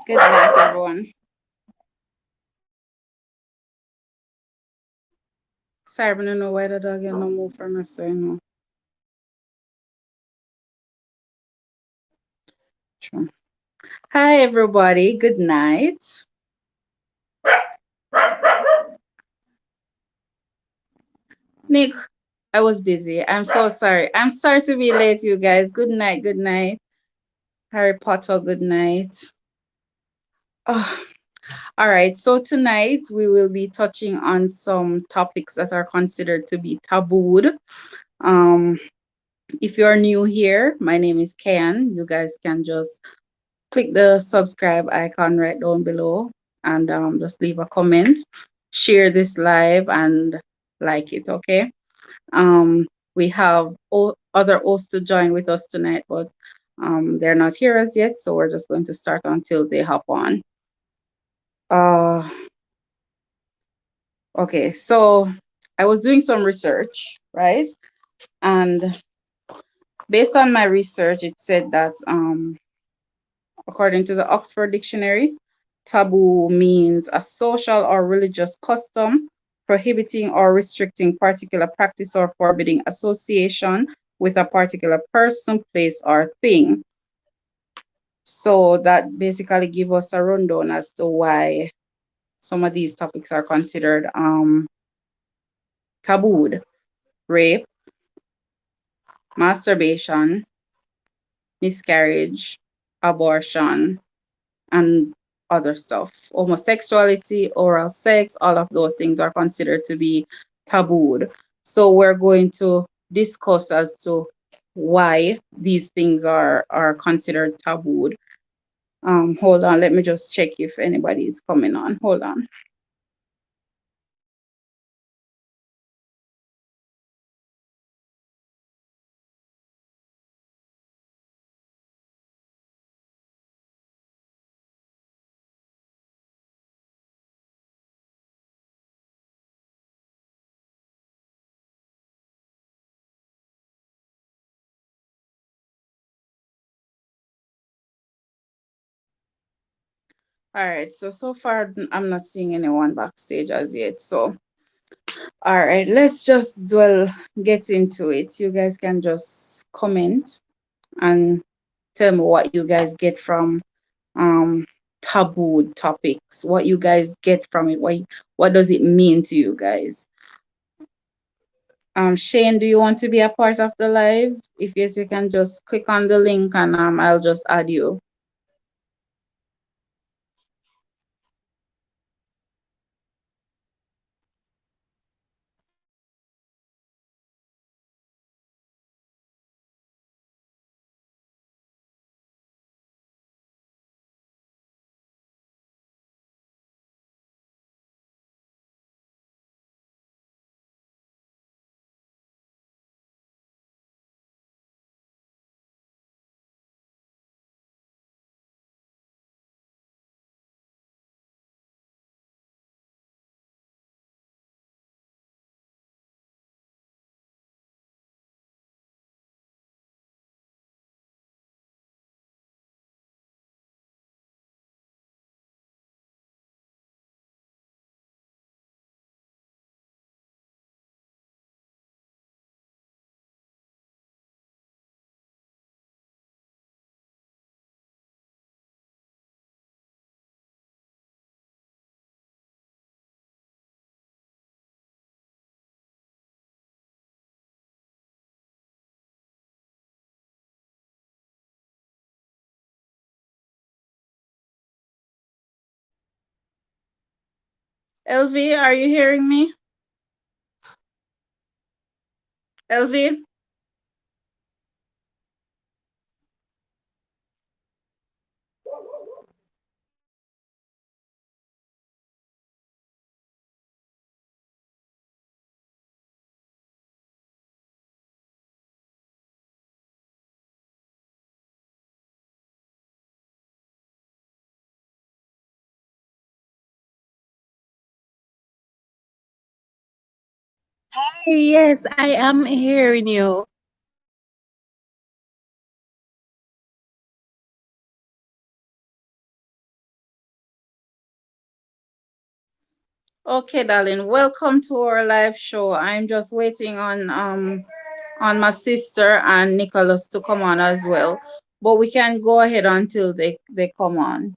Good night, everyone. Sorry, I don't know why the dog no move from us, so you know. True. Hi, everybody. Good night. Nick, I was busy. I'm so sorry. I'm sorry to be late, you guys. Good night. Good night. Harry Potter, good night. Oh, all right. So tonight we will be touching on some topics that are considered to be tabooed. Um, if you're new here, my name is Ken. You guys can just click the subscribe icon right down below and just leave a comment, share this live and like it, okay? We have other hosts to join with us tonight, but they're not here as yet, so we're just going to start until they hop on. Uh, okay, so I was doing some research, right? And based on my research, it said that according to the Oxford Dictionary, taboo means a social or religious custom prohibiting or restricting particular practice or forbidding association with a particular person, place, or thing. So that basically gives us a rundown as to why some of these topics are considered tabooed. Rape, masturbation, miscarriage, abortion, and other stuff. Homosexuality, oral sex, all of those things are considered to be tabooed. So we're going to discuss as to why these things are considered tabooed. Hold on, let me just check if anybody is coming on. Hold on. All right, so far I'm not seeing anyone backstage as yet. So all right, let's just get into it. You guys can just comment and tell me what you guys get from um taboo topics, what you guys get from it, what does it mean to you guys. Shane, do you want to be a part of the live? If yes, you can just click on the link and I'll just add you. LV, are you hearing me? LV? Yes, I am hearing you. Okay, darling. Welcome to our live show. I'm just waiting on my sister and Nicholas to come on as well. But we can go ahead until they come on.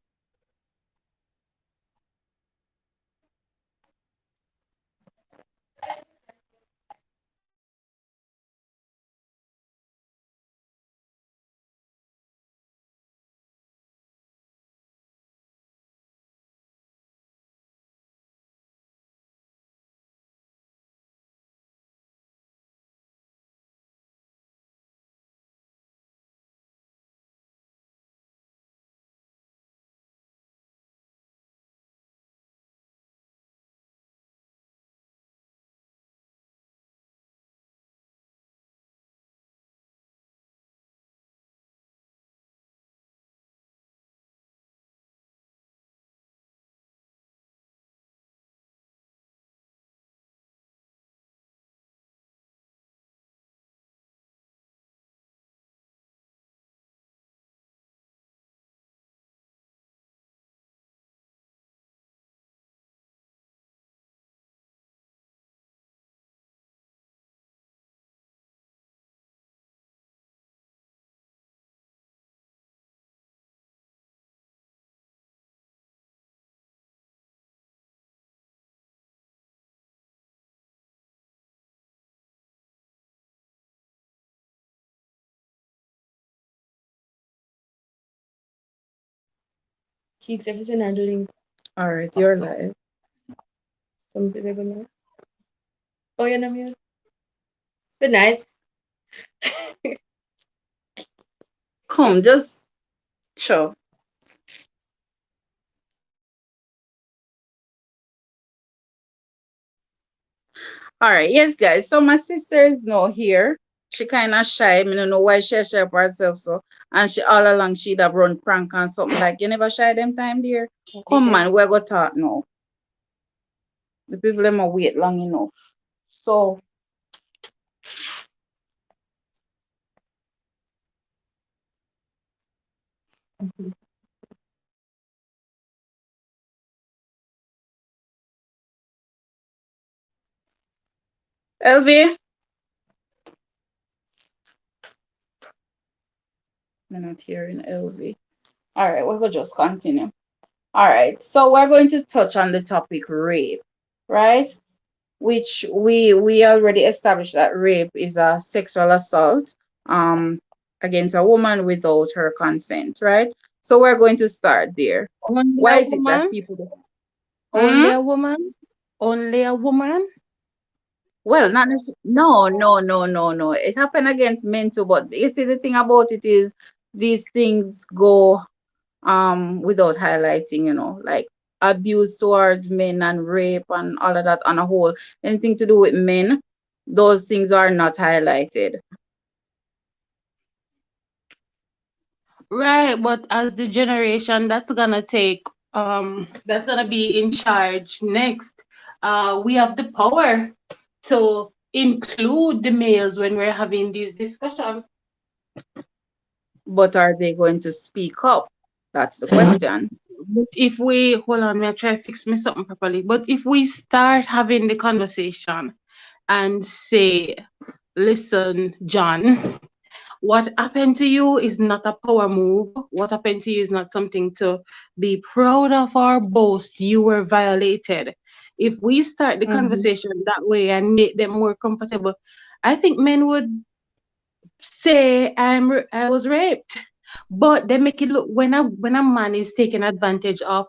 Keeps everything handling All right, you're live. some people. Oh, yeah, Namir. Good night. Come, just show. All right, yes, guys. So my sister is not here. She kind of shy. I don't know why she shy up herself so. And she all along she'd have run prank and something like you never shy them time, dear. Come Okay. man, we're gonna talk now. The people them are wait long enough. So LV, I'm not hearing LV. All right, we'll just continue. All right, so we're going to touch on the topic rape, right? Which we already established that rape is a sexual assault um against a woman without her consent, right? So we're going to start there. Only Why a is it that woman? people do? Hmm? Only a woman? Only a woman? Well, not necessarily. No, no, no, no, no. It happened against men too, but you see the thing about it is these things go without highlighting, like abuse towards men and rape and all of that on a whole. Anything to do with men, those things are not highlighted. Right, but as the generation that's gonna be in charge next, we have the power to include the males when we're having these discussions. But are they going to speak up? That's the question. But if we hold on, may I try to fix me something properly. But if we start having the conversation and say, listen, John, what happened to you is not a power move. What happened to you is not something to be proud of or boast. You were violated. If we start the Hmm. conversation that way and make them more comfortable, I think men would say I was raped. But they make it look when a man is taken advantage of,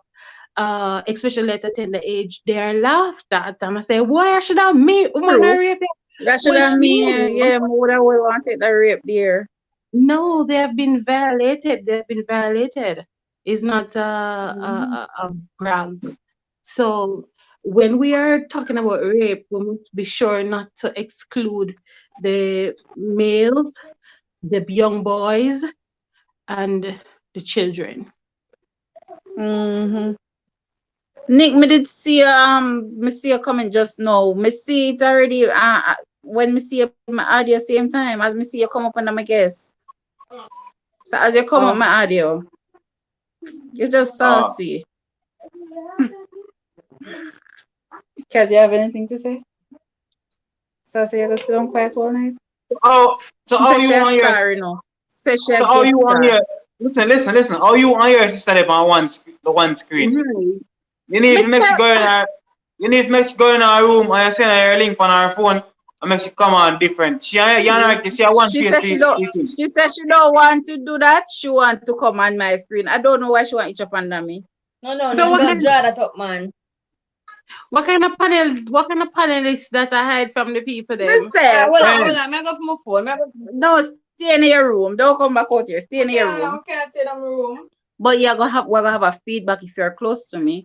especially at a tender age, they are laughed at and I say, why I should have me woman I True. rape you? That should Which have mean, means yeah, more than we wanted the rape there. no, they have been violated. They've been violated. It's not Mhm. a brag. So when we are talking about rape, we must be sure not to exclude the males, the young boys, and the children. Mhm. Nick, me did see me see you coming just now. Me see it already when me see my audio same time as me see you come up under my guest. So as you come up my Oh, audio, you just Ah, saucy. Kat, do you have anything to say? So say you go sit down quiet all night. Oh, so She how said you she a want your star, you know. Say she a so how guest you want star. your listen. How you want your sister live on the one screen? Right. You need Me to make she tell go in her you need to make she go in her room and you send her link on her phone and make she come on different. You know like you see a one she face said the she said she don't want to do that. She want to come on my screen. I don't know why she want each up under me. No, So you better draw that up, man. what kind of panelists that I hide from the people Me them? say, thing. Hold on. I go for my phone. I go. no, stay in your room. Don't come back out here. Stay in your room. Okay, I stay in my room. But we're gonna have a feedback if you're close to me.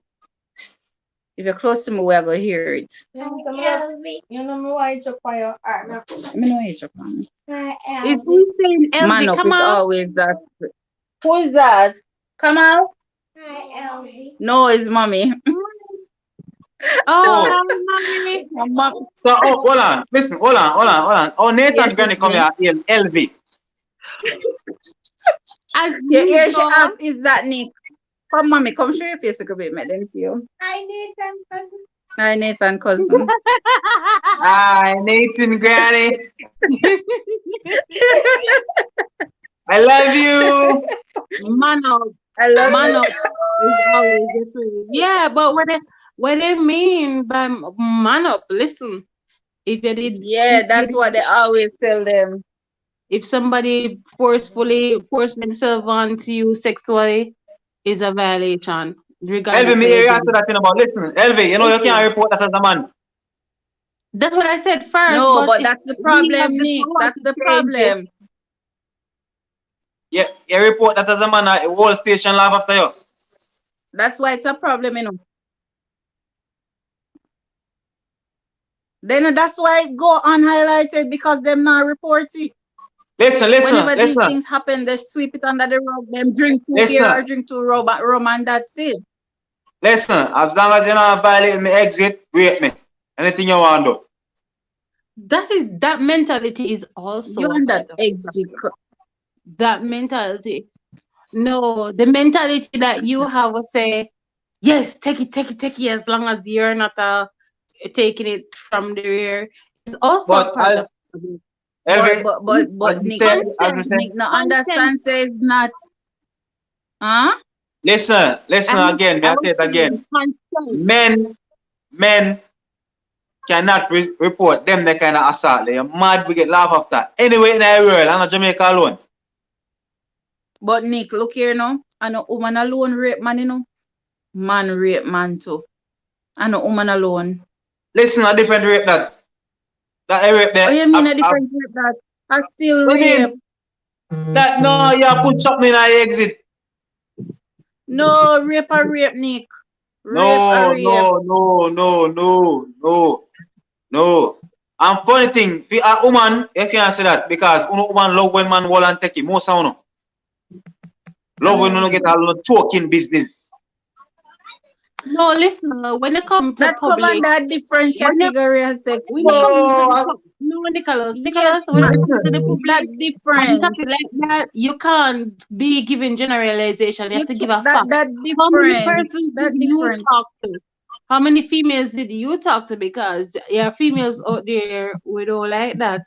If you're close to me, we're gonna hear it. You know me why it's up fire. Alright, Let me know each up on me. Is who saying Man LV? up, Come it's on. always that. Who is that? Come out? No, it's mommy. Oh, Oh, hi, mommy. Mom. so hold on. Listen, hold on. Oh Nathan Yes, Granny it's come me. here LV. As You hear she usual. asks, is that Nick? Come, mommy, come show your face a little bit, make them see you. Hi, Nathan, cousin. Hi Nathan Granny. I love you. Man up, I love man you. up is always the thing. Yeah, but what they mean by man up? Listen, if you did, Yeah, that's what they always tell them. if somebody forcefully force themselves onto you sexually, is a violation, LV regardless me of hear your you answer gender. that thing about listen, LV, you know It you can't is. report that as a man. That's what I said first, No, but but it, that's the we have problem, the Nick. power That's to the change it. problem. Yeah, you report that as a man, the whole station laugh after you. That's why it's a problem, you know. Then that's why it go unhighlighted because them not report it. Whenever these Listen, things happen, they sweep it under the rug. Them drink two beer listen, or drink two rum and that's it. listen. As long as you're not violating me exit, wait me. Anything you want to do. That mentality is You also a and that part of the exit. problem. That mentality. No, the mentality that you have will say, yes, take it, as long as you're not taking it from the rear is also a But part of the problem. LV, But as we say, Consent, Nick no consent, understand says not. Huh? listen again, may I I say was it again. saying consent. Men cannot report them the kind of assault. They're mad, we get laugh after. Anyway in the world, I'm not Jamaica alone. But Nick, look here now. I know woman alone rape man, you know. Man rape man too. I know woman alone. Listen, a different rape that. That I rape Oh, there. you mean a different rape that? I still What do you rape. mean? That no, you put something in the exit. No, rape a rape, Nick. Rape a No, rape. no. And funny thing, for a woman, you can't say that because woman love when man hold and take it. Most of you love when you get a lot talking business. No, listen, when it comes to That come public, under a different when it category of when it sexy. comes to the No, no, Yes, When it comes to listen, the that public and different. something like that, you can't be giving generalization. You have You to give can a fact. that How many different. persons did That you different. talk to? How many females did you talk to? Because there are females out there we don't like that.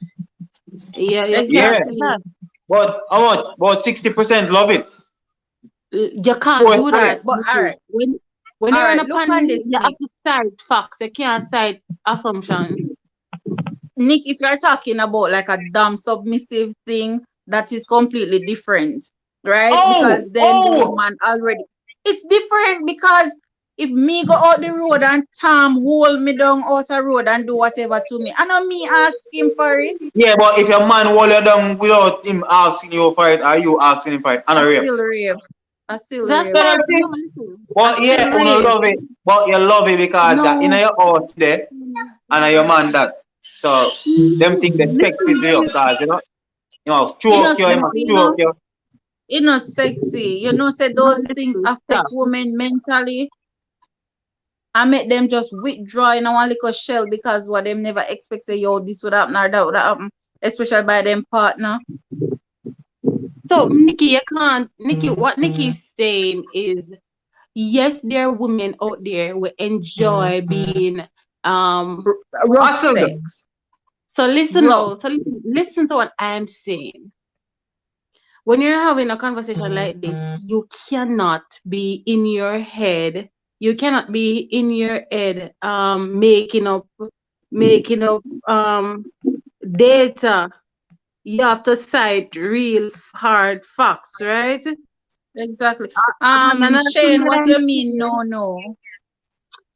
Yeah, you yeah. can't say that. Exactly. But how much? About 60% love it. You can't do Forcefully. that. But When all you're on right, a look on panel, this, you have Nick. to cite facts. You can't cite assumptions. Nick, if you're talking about like a dumb submissive thing, that is completely different, right? Because then the Oh, woman already it's different because if me go out the road and Tom hold me down out the road and do whatever to me, I know me ask him for it. yeah, but if your man hold you down without him asking you for it, are you asking him for it? And I a rape. still rape. I still That's rape. So why them no, thing. listen. I But still yeah, you rape. love it. But you love it because you're in No, your house there and your man that. So them thing that sexy to you because you know, it not stroke you, you must sexy, you stroke know. you. It not sexy. You know, say No, those things listen. affect Stop. women mentally. I make them just withdraw in one little shell because what them never expect say, yo, this would happen or that would happen, especially by them partner. So, Nikki, you can't. Nikki, what Nikki is saying is, yes, there are women out there who enjoy being Um, Rough Hustle them. sex. so listen Rough. now. So listen to what I'm saying. When you're having a conversation like this, you cannot be in your head. You cannot be in your head making up data. You have to cite real hard facts, right? Exactly. And another thing Shane, that what I'm you mean? saying, No, no.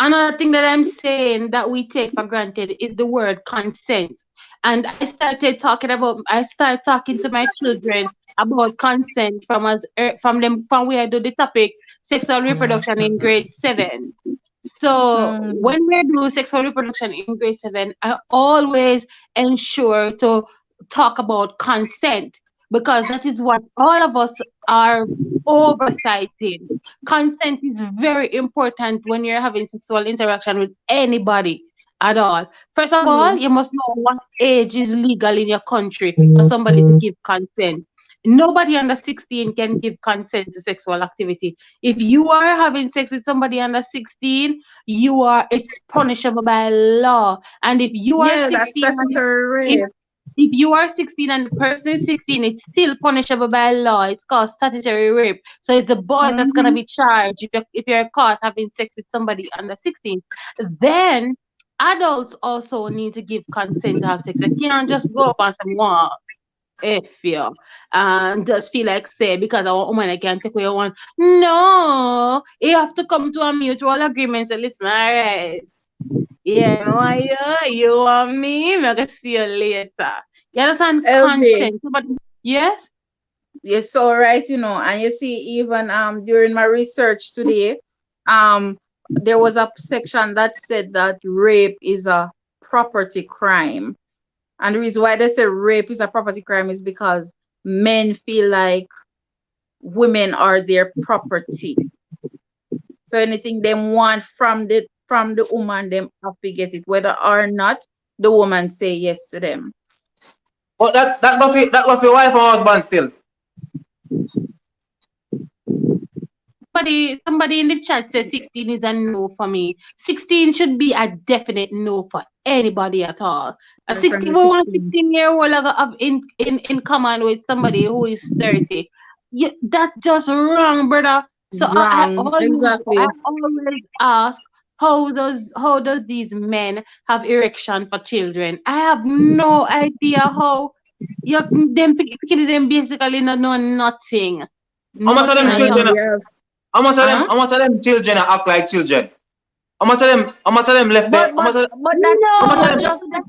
another thing that I'm saying that we take for granted is the word consent. And I started talking to my children about consent from where I do the topic sexual reproduction in grade 7. So Mm. when we do sexual reproduction in grade 7, I always ensure to talk about consent because that is what all of us are oversighting. Consent is very important when you're having sexual interaction with anybody at all. First of all, True. you must know what age is legal in your country for somebody to give consent. Nobody under 16 can give consent to sexual activity. If you are having sex with somebody under 16, it's punishable by law. And if you are Yeah, that's 16 and statutory if rape. if you are 16 and the person is 16, it's still punishable by law. It's called statutory rape. So it's the boys that's gonna Mm-hmm. be charged if you're caught having sex with somebody under 16. Then adults also need to give consent to have sex. You can't just go up and say, "Wow, if you and just feel like say because I want woman I can take away one." No, you have to come to a mutual agreement. So listen, all right. Yeah, no, you and me, I'm gonna see you later. You understand LJ, consent? But yes, you're so right, and you see, even during my research today, um there was a section that said that rape is a property crime. And the reason why they say rape is a property crime is because men feel like women are their property. So anything they want from the woman, them have to get it, whether or not the woman say yes to them. But that go for wife and husband still. somebody in the chat says 16 is a no for me. 16 should be a definite no for anybody at all. A I'm from 16, the we want 16. 16-year-old have in common with somebody who is 30. That's just wrong, brother. So Wrong. I Exactly. always ask, how does these men have erection for children? I have no idea how. You picking them basically not know nothing, How much of nothing them at And all. children? we have huh? How much of them children act like children? How much of them left there? But but but that How it much of not No, them? that's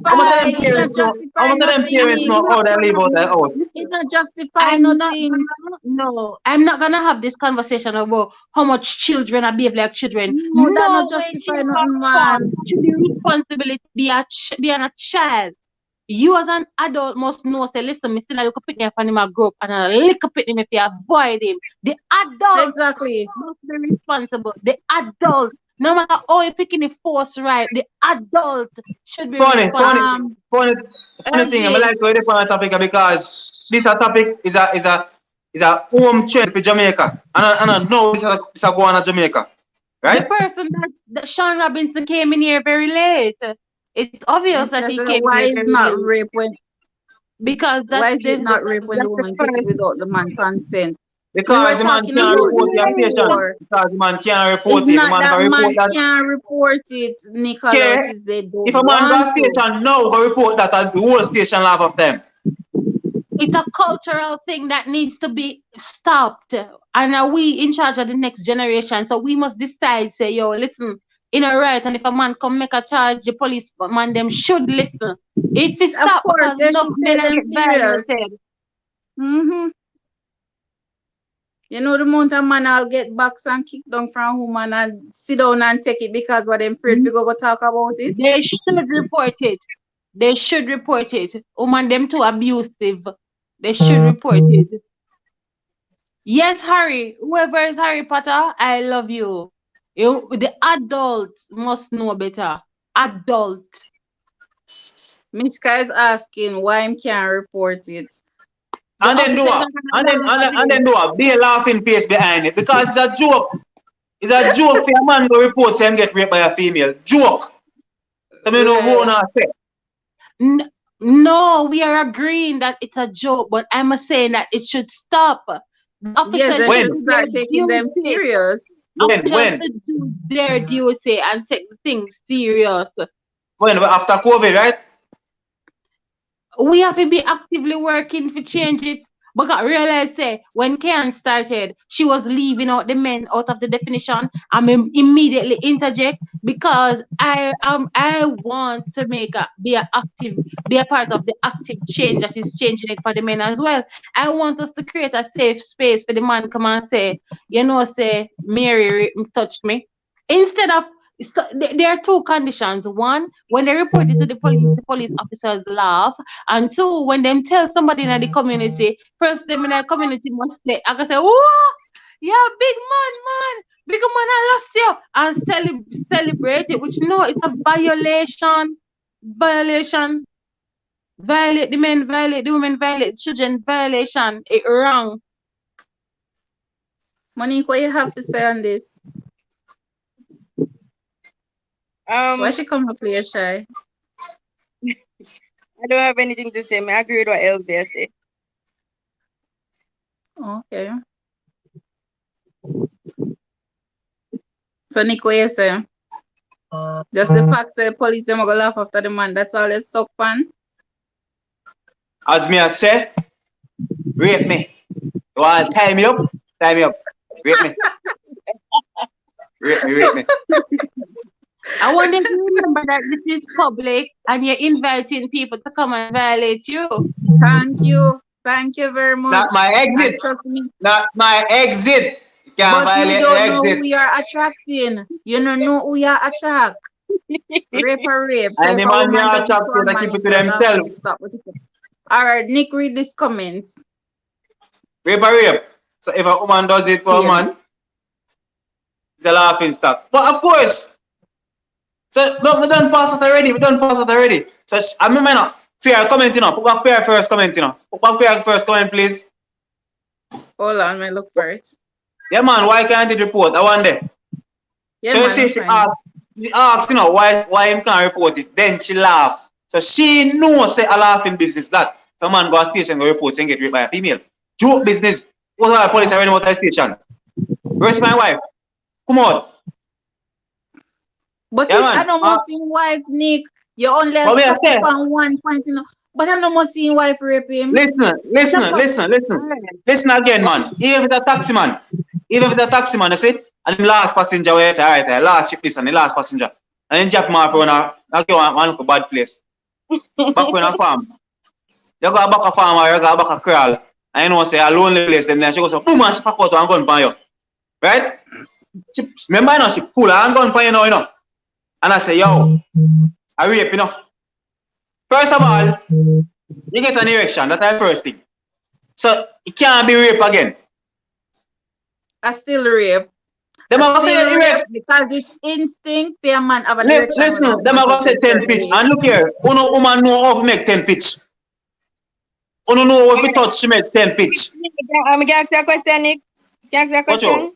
How much of justify, them it not parents know? How justify much of them parents nothing. know how they live out their house? It not justify I'm not nothing. gonna, no, I'm not gonna have this conversation about how much children are behave like children. No, that not No way, justify shape, or nothing, form man. should the responsibility be on a child. You as an adult must know, say, listen, me still a little pitney for him a grow up and a little pitney if you avoid him. The adult Exactly. must be responsible. The adult, no matter how you picking the force right, the adult should be Funny, funny, responsible. funny, funny thing. I LJ, like to hear on a topic because this a topic is a home trend for Jamaica, and I know this a go on in Jamaica, The right? person that Sean Robinson came in here very late. It's obvious that he came in why here is very not late rape when because why is it not rape when the that's the woman take it first. without the man consent? We were Because the man talking can't about report this the No, application. before. Because the man can't It's report it. The not man that can report man that. can't report it, Nicholas, Okay. is they If don't a man want goes to. station now, go report that at the whole station laugh of them. it's a cultural thing that needs to be stopped, and are we in charge of the next generation? So we must decide. Say, yo, listen, in a right, and if a man come make a charge, the police man them should listen. If it Of stop course, because they enough should men take are them get violated. serious. Mm-hmm. You know the amount of man I'll get box and kick down from woman and sit down and take it because what them afraid to go talk about it. They should report it. They should report it. Woman, them too abusive. They should report it. Yes, Harry. Whoever is Harry Potter, I love you. The adults must know better. Adult. Mishka is asking why him can't report it. The And then do officers a are gonna and then laugh and at then, and then you. do a be a laughing face behind it because it's a joke. It's a joke for a man to report him get raped by a female. Joke. So me know who not say. No, we are agreeing that it's a joke, but I'm saying that it should stop. The Yes, officers they should When? should do their start taking them duty. serious. Officers When? should do their duty and take the thing serious. When? After COVID, right? We have to be actively working to change it. But I realize say when Kian started, she was leaving out the men out of the definition. I'm immediately interject because I want to be a part of the active change that is changing it for the men as well. I want us to create a safe space for the man come and say, say Mary touched me. Instead of there are two conditions. One, when they report it to the police officers laugh. And two, when them tell somebody in the community, first them in the community must say, I can say, whoa, yeah, big man, big man, I lost you. And celebrate it, which no, it's a violation. Violation. Violate the men, violate the women, violate children, violation. It wrong. Monique, what you have to say on this? Why she come up here shy? I don't have anything to say. I agree with what Elvia said. Okay. So Nick, what you say? Just the fact that police them go laugh after the man, that's all they stuck on. As me I say, rape me. You want to tie me up? Tie me up. Rape me. Rape me. I want them to remember that this is public and you're inviting people to come and violate you. Thank you. Thank you very much. Not my exit. And trust me. Not my exit. You can't But you violate the don't know exit. who you are attracting. You don't know who you are attract. Rape or rape. So And if the a man woman you does it attract to a to man, keep it it to does have themselves. to stop. All right, Nick, read this comment. Rape or rape. So if a woman does it for a man, it's a laughing stock. But of course, so no, we done pass it already. So I mean, no, fair comment, Put back fair first comment, Put back fair first comment, please. Hold on, I look for it. Yeah, man, why can't it report? I wonder. Yeah, So you man, see, she asked, why him can't report it. Then she laughed. So she knows say a laughing business that some man go to station go report and get raped by a female. Joke business. What are the police are running out of the station? Where's my wife? Come on. But Yeah, if man. I don't must see wife, Nick, you only What we are stuck saying? on one point, But I don't must see wife rape him. Listen again, man. Even if it's a taxi man, you see, and the last passenger where you say, all right, the last ship this and the last passenger. And then drop him off on one look bad place. Back when a farm. You go back a farm or you go back a crawl. And you know say a lonely place, then she goes so boom and she pack out and gun pan you. Right? Remember she pull her gun pan you know. And I say, yo, I rape, First of all, you get an erection, that's the first thing. So it can't be rape again. I still rape. Them are gonna say rape because it's instinct for a man have an erection. Listen, them are gonna say 10 pitch. And look here, uno woman know how to make 10 pitch. Uno know if you touch she make 10 pitch. Can I ask you a question, Nick? Can I ask you a question?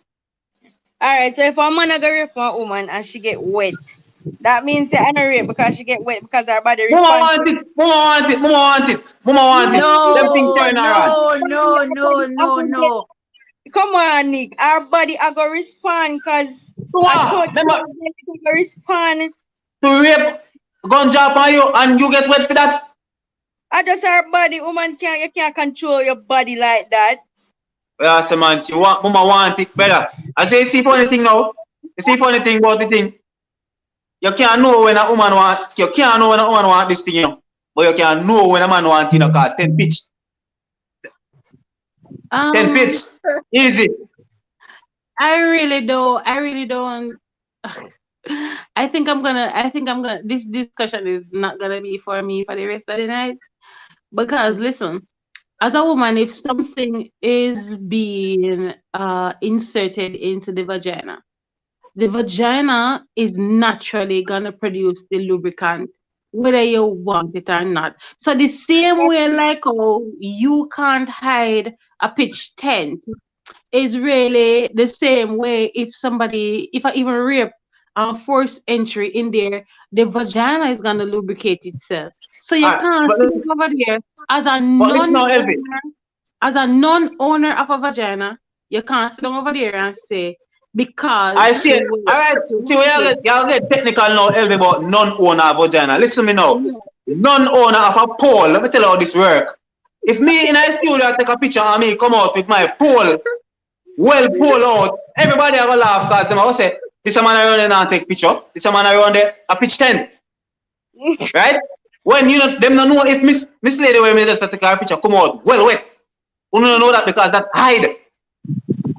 Alright, so if a man go rape for a woman and she get wet, that means that I rape because she get wet because her body responds. Mama want it. Them things turn around. No. Come on, Nick. Our body I go respond because I go respond. To rape, gun drop on you and you get wet for that. I just our body, you can't control your body like that. Yeah, so man, mama want it better. I say it's the funny thing now. It's the funny thing about the thing. You can't know when a woman want this thing, But you can't know when a man want it, cause 10 pitch. 10 pitch. Easy. I really don't. I think I'm gonna. This discussion is not gonna be for me for the rest of the night. Because listen, as a woman, if something is being inserted into the vagina is naturally gonna produce the lubricant, whether you want it or not. So the same way like you can't hide a pitch tent is really the same way if I even rape forced entry in there, the vagina is gonna lubricate itself. So you Alright, can't but sit listen, over there as a but listen now, Elvi. non-owner of a vagina. You can't sit down over there and say because I see the it. way Alright, the see, y'all get technical now, Elvi, about non-owner of vagina. Listen to me now. no, Non-owner of a pole. Let me tell you how this work. If me in a studio take a picture and me come out with my pole, well pole out, everybody have a laugh because them all say, this a man around there and take picture. This a man around there a pitch tent. Right? When you know, them don't know if Miss Lady when me just take a picture come out well wet. You don't know that because that hide.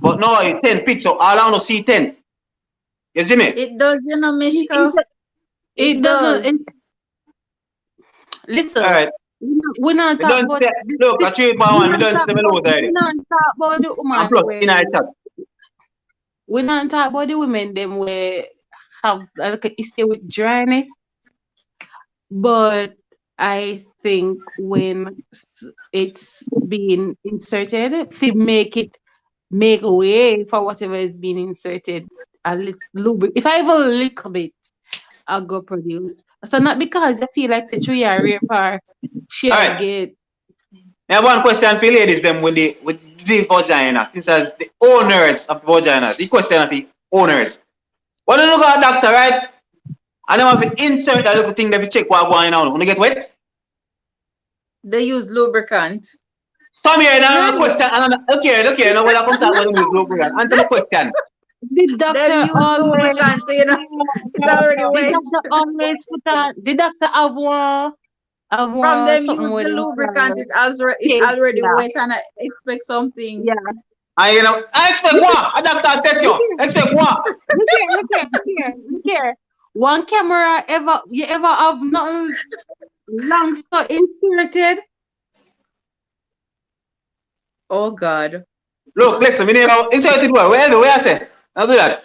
But now it's 10 picture, all I want to see 10. You see me? It does, Mishka. it doesn't. Listen, Alright. we're not We talking don't about say, look, I treat my one, we don't say me lose we're already. not talking about the And woman plus, where in our chat. we're not talking about the women them where have like an issue with dryness. But I think when it's being inserted, to make way for whatever is being inserted, a little bit, if I have a little bit, I'll go produce. So not because I feel like such a rape or share Alright. get. I have one question for ladies them with the vagina. Since as the owners of the vagina, the question of the owners. When you look at a doctor, right? And them have to insert that little thing that we check what going on. When you get wet, They use lubricant. come here now Yeah. a question. And I'm look here, now when I come talk about this lubricant. Answer my question. The They doctor use always lubricant, so it's already the wet. doctor always put on the doctor have From one them something use with the it lubricant, it's already yeah. wet, and I expect something. Yeah. And you know, I expect what? A doctor test you. Expect what? Look here. One camera you ever have nothing long so inserted? Oh God. Look, listen, we never insert it well. Where I say? I'll do that.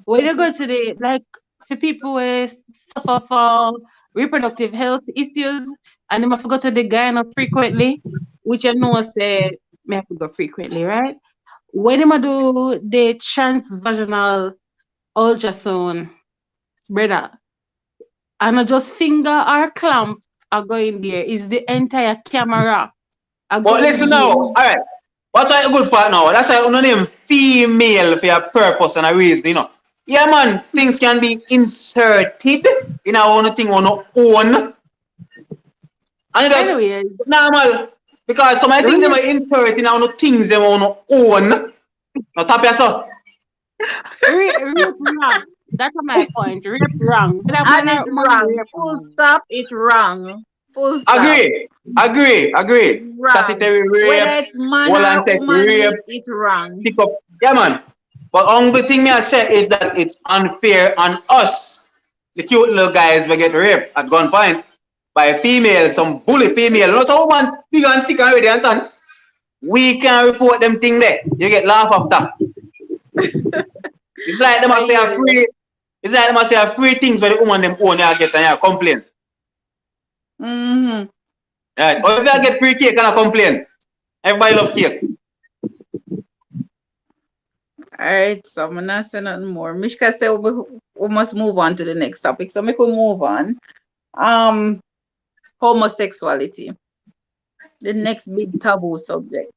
When you go to the like for people who suffer from reproductive health issues and them have to go to the gyno frequently, which I know say me have to go frequently, right? When them a do the transvaginal ultrasound, brother, and I just finger or clamp are going there. Is the entire camera are But going listen now, there. alright. What's a good part now? That's why you name female for your purpose and a reason, you know. Yeah, man, things can be inserted in our own thing on our own. And it just Anyway, normal. Because some of the things they might insert in our own things they on our own. Now tap yourself. rape wrong. That's my point. Rape wrong. But I'm And gonna it's wrong. rape Full wrong. stop, it's wrong. Full stop. Agree. Wrong. Statutory Whether rape, it's man or voluntary woman, rape, it's wrong. pick up. Yeah, man. But only thing I say is that it's unfair on us. The cute little guys will get raped at gunpoint by a female, some bully female. You know, some woman big and thick already and done. We can report them thing there. You get laugh after. It's like them say a free. It's like them say a free things where the woman them own you get and you complain. Mm-hmm. Right. Or if you get free cake and I complain. Everybody love cake. All right, so I'm not say nothing more. Mishka said we must move on to the next topic. So we could move on. Homosexuality. The next big taboo subject.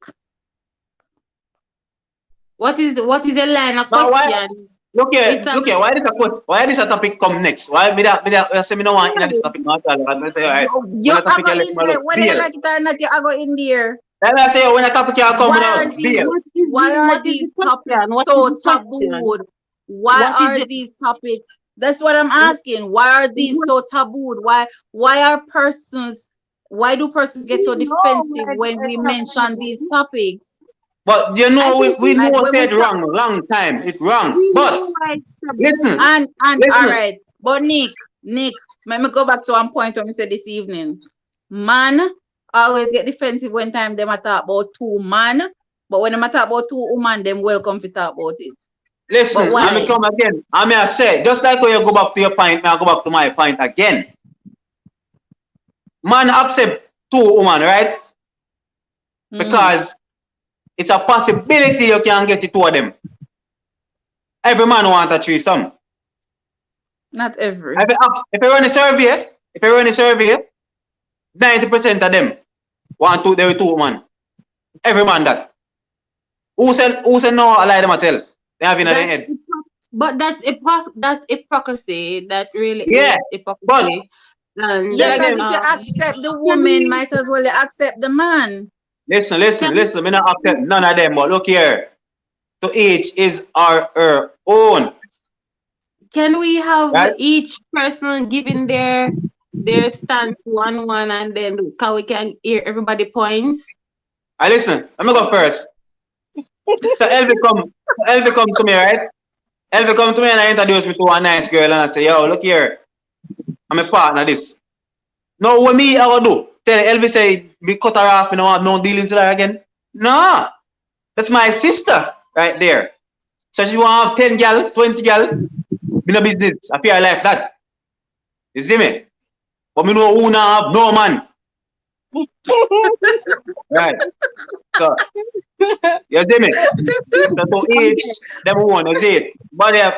What is the line of Now why? question? Look here. It's a Why this a question? Why this a topic come next? Why me that say me no want in this topic now? I say alright. You When a topic go you let in me there. look Whether you bail. like it or not, you go in there. Let me say when a topic you come Why are now these bail. why are what is these the topics question? What is so the question? tabooed? Why What is are the these topics? That's what I'm asking. Why are these so tabooed? Why do persons get so no, defensive when we mention these topics? But you I know think we know Like when we said talk, wrong, long time. It's wrong. we But know why it's taboo. listen, and all listen. right. But Nick, let me go back to one point when we said this evening. Man always get defensive when time them a talk about two man, but when them a talk about two woman, them welcome to talk about it. But Listen, I may why? come again. I may say, just like when you go back to your point, may I go back to my point again. Man accept two woman, right? Mhm. Because it's a possibility you can get the two of them. Every man want a threesome. Not every. If you run a survey, 90% of them want to, they will two man. Every man that. Who said no, I lie them I tell. They have in their That's head. but that's hypocrisy. That really Yeah, is but hypocrisy. And Yeah, then because again, if you accept the can woman, we might as well you accept the man. can listen, me not accept none of them, but look here. To each is our her own. can we have Right? each person giving their stance one and then can we can hear everybody points? I listen, let me go first. So Elvi come to me, right? Elvi come to me and I introduce me to a nice girl and I say, yo, look here, I'm a partner this. Now what me I gonna do? Tell Elvi say me cut her off, me no want no dealings with her again. No, that's my sister right there. So she want have 10 gal, 20 gal, me no business. I feel like that. You see me? But me know who now have no man. Right. So you see me? So to each them one, you see it.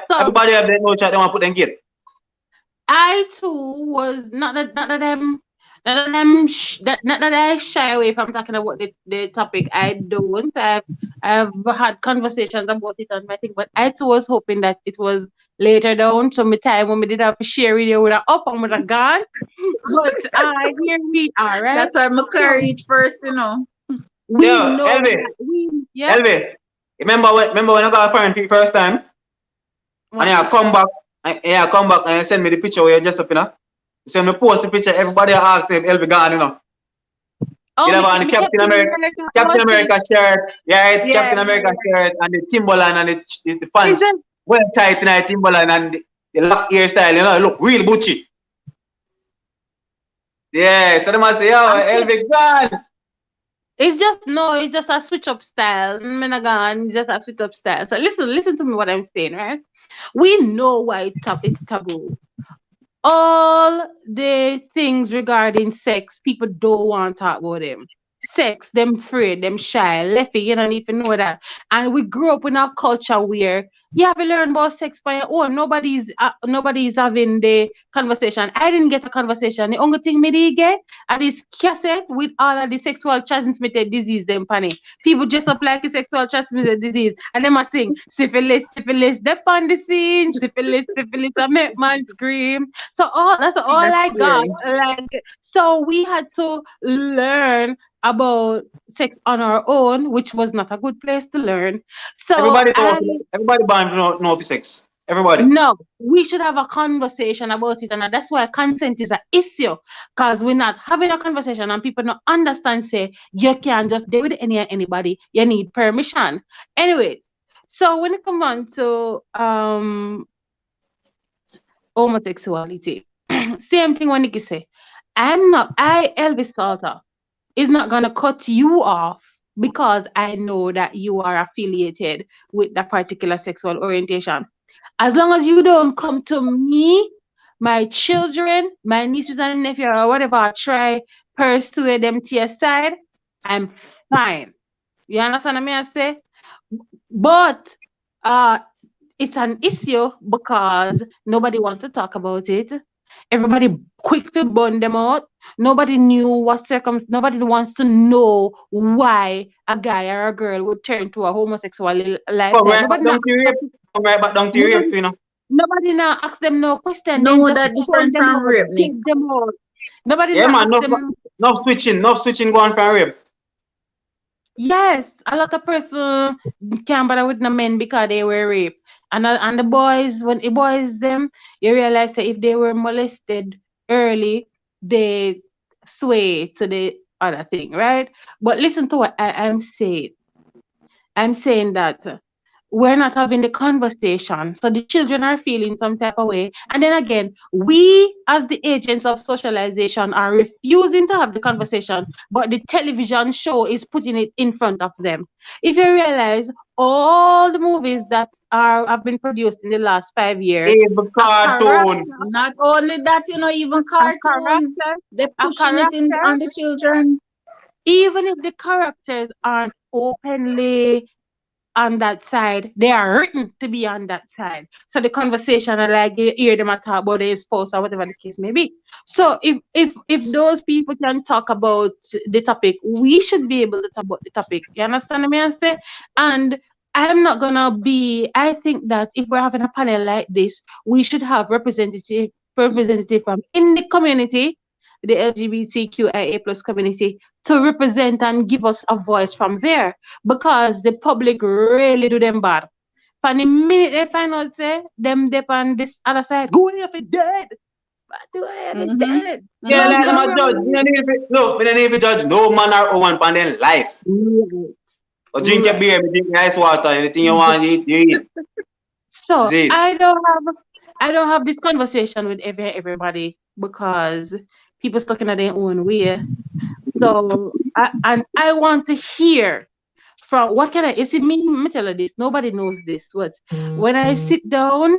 So Everybody have their no chat, they want to put them gate. I too was not that I shy away from talking about the topic. I don't. I've had conversations about it on my thing, but I too was hoping that it was later down. So my time when we did have to share video with a up and with a gone. But here we are, right? That's why my car So reach first, you know. we Yo, know Elvi, that we yeah. Elvi, remember when I got a foreign first time? And What? I come back, and you send me the picture where you just up, you know. You send me post the picture, everybody asks me if Elvi gone, you know. You Oh, have on the me kept in America. Captain America shirt, yeah, right? Yeah, Captain yeah, America yeah. shirt and the Timberland and the Is pants that well tight in the Timberland and the lock hairstyle, you know, look real butchy. Yeah, so they must say, I oh, kept Elvi gone. it's just no, it's just a switch up style. Menagan, it's just a switch up style. So listen to me what I'm saying, right? We know why it's taboo. All the things regarding sex, people don't want to talk about them. Sex, them afraid, them shy, lefty, you don't even know that. And we grew up in a culture where you have to learn about sex by your own. Nobody's having the conversation. I didn't get a conversation. The only thing me did get are this cassette with all of the sexual transmitted disease them funny. People dress up like a sexual transmitted disease and they must sing syphilis, step on the scene, syphilis, I make man scream. So that's all That's I got. scary. Like so we had to learn about sex on our own, which was not a good place to learn. So Everybody born know for sex. Everybody. no, we should have a conversation about it, and that's why consent is an issue. Because we're not having a conversation, and people don't understand. Say you can't just deal with anybody. You need permission. Anyways, so when it comes on to homosexuality, same thing when Nikki say, Elvis Salter is not gonna cut you off because I know that you are affiliated with that particular sexual orientation. As long as you don't come to me, my children, my nieces and nephews, or whatever, try persuade them to your side, I'm fine. You understand what I say? But uh it's an issue because nobody wants to talk about it. Everybody quick to burn them out. Nobody knew nobody wants to know why a guy or a girl would turn to a homosexual Come lifestyle. right back down to your rape. Come right back down to your rape, Nobody, you know. nobody now ask them no question, then No, just that burn different them from out, rape, Nick. take them out. Nobody Yeah, now man, ask them. no switching going from rape. Yes, a lot of person can't bother with the men because they were raped. And the boys, when the boys them, you realize that if they were molested early, they sway to the other thing, right? But listen to what I'm saying. I'm saying that we're not having the conversation. So the children are feeling some type of way. And then again, we as the agents of socialization are refusing to have the conversation, but the television show is putting it in front of them. If you realize all the movies that have been produced in the last 5 years, Even a character, cartoon. Not only that, you know, even a cartoons, character, they're a pushing it in character, on the children. even if the characters aren't openly on that side. They are written to be on that side. So the conversation, I like you hear them talk about their spouse or whatever the case may be. So if those people can talk about the topic, we should be able to talk about the topic. You understand me? I say, and I'm not gonna be. I think that if we're having a panel like this, we should have representative from in the community, the LGBTQIA plus community, to represent and give us a voice from there, because the public really do them bad. From the minute they find out, say, them dip on this other side, go if it dead. But do I if it Mm-hmm. dead? Yeah, So Mm-hmm. like them go a judge. wrong. We don't need to judge no man or woman on their life. Right. Or drink your Right. beer, drink your ice water, anything you want to eat, you eat. That's So it. I don't have this conversation with everybody because people stuck in their own way. So I want to hear from what can I is it me tell you this. Nobody knows this. What when I sit down,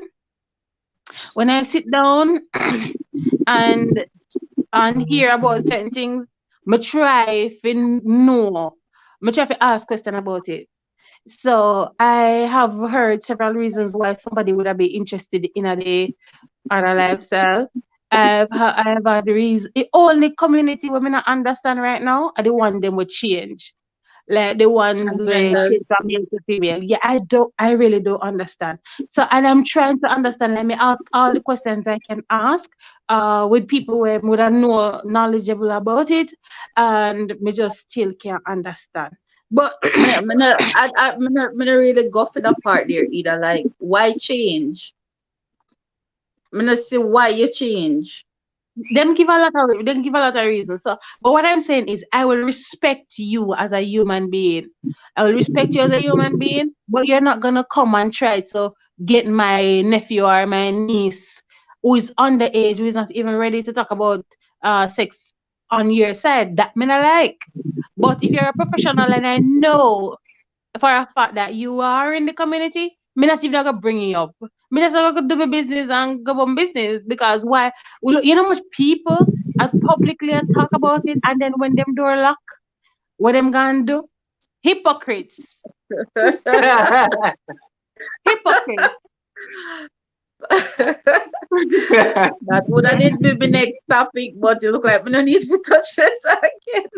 and hear about certain things, me try if know. Me try to ask question about it. So I have heard several reasons why somebody would have been interested in a lifestyle. I have had the reason. The only community women not understand right now are the one them would change, like the ones where change Transgenders. from male to female. Yeah, I really don't understand. So, and I'm trying to understand. Let me ask all the questions I can ask, with people where would I know knowledgeable about it, and me just still can't understand. But Me not really go for the part there either. Like, why change? Me not see why you change. them give a lot of reasons. So, but what I'm saying is, I will respect you as a human being. I will respect you as a human being, but you're not gonna come and try to get my nephew or my niece who is underage, who is not even ready to talk about sex on your side. That me not like. But if you're a professional and I know for a fact that you are in the community, me not even gonna bring you up. Me just gonna do my business and go on business, because why? Well, look, you know how much people publicly talk about it, and then when them door lock, what them gonna do? Hypocrites, hypocrites. That would have did be the next topic, but it look like we don't need to touch this again.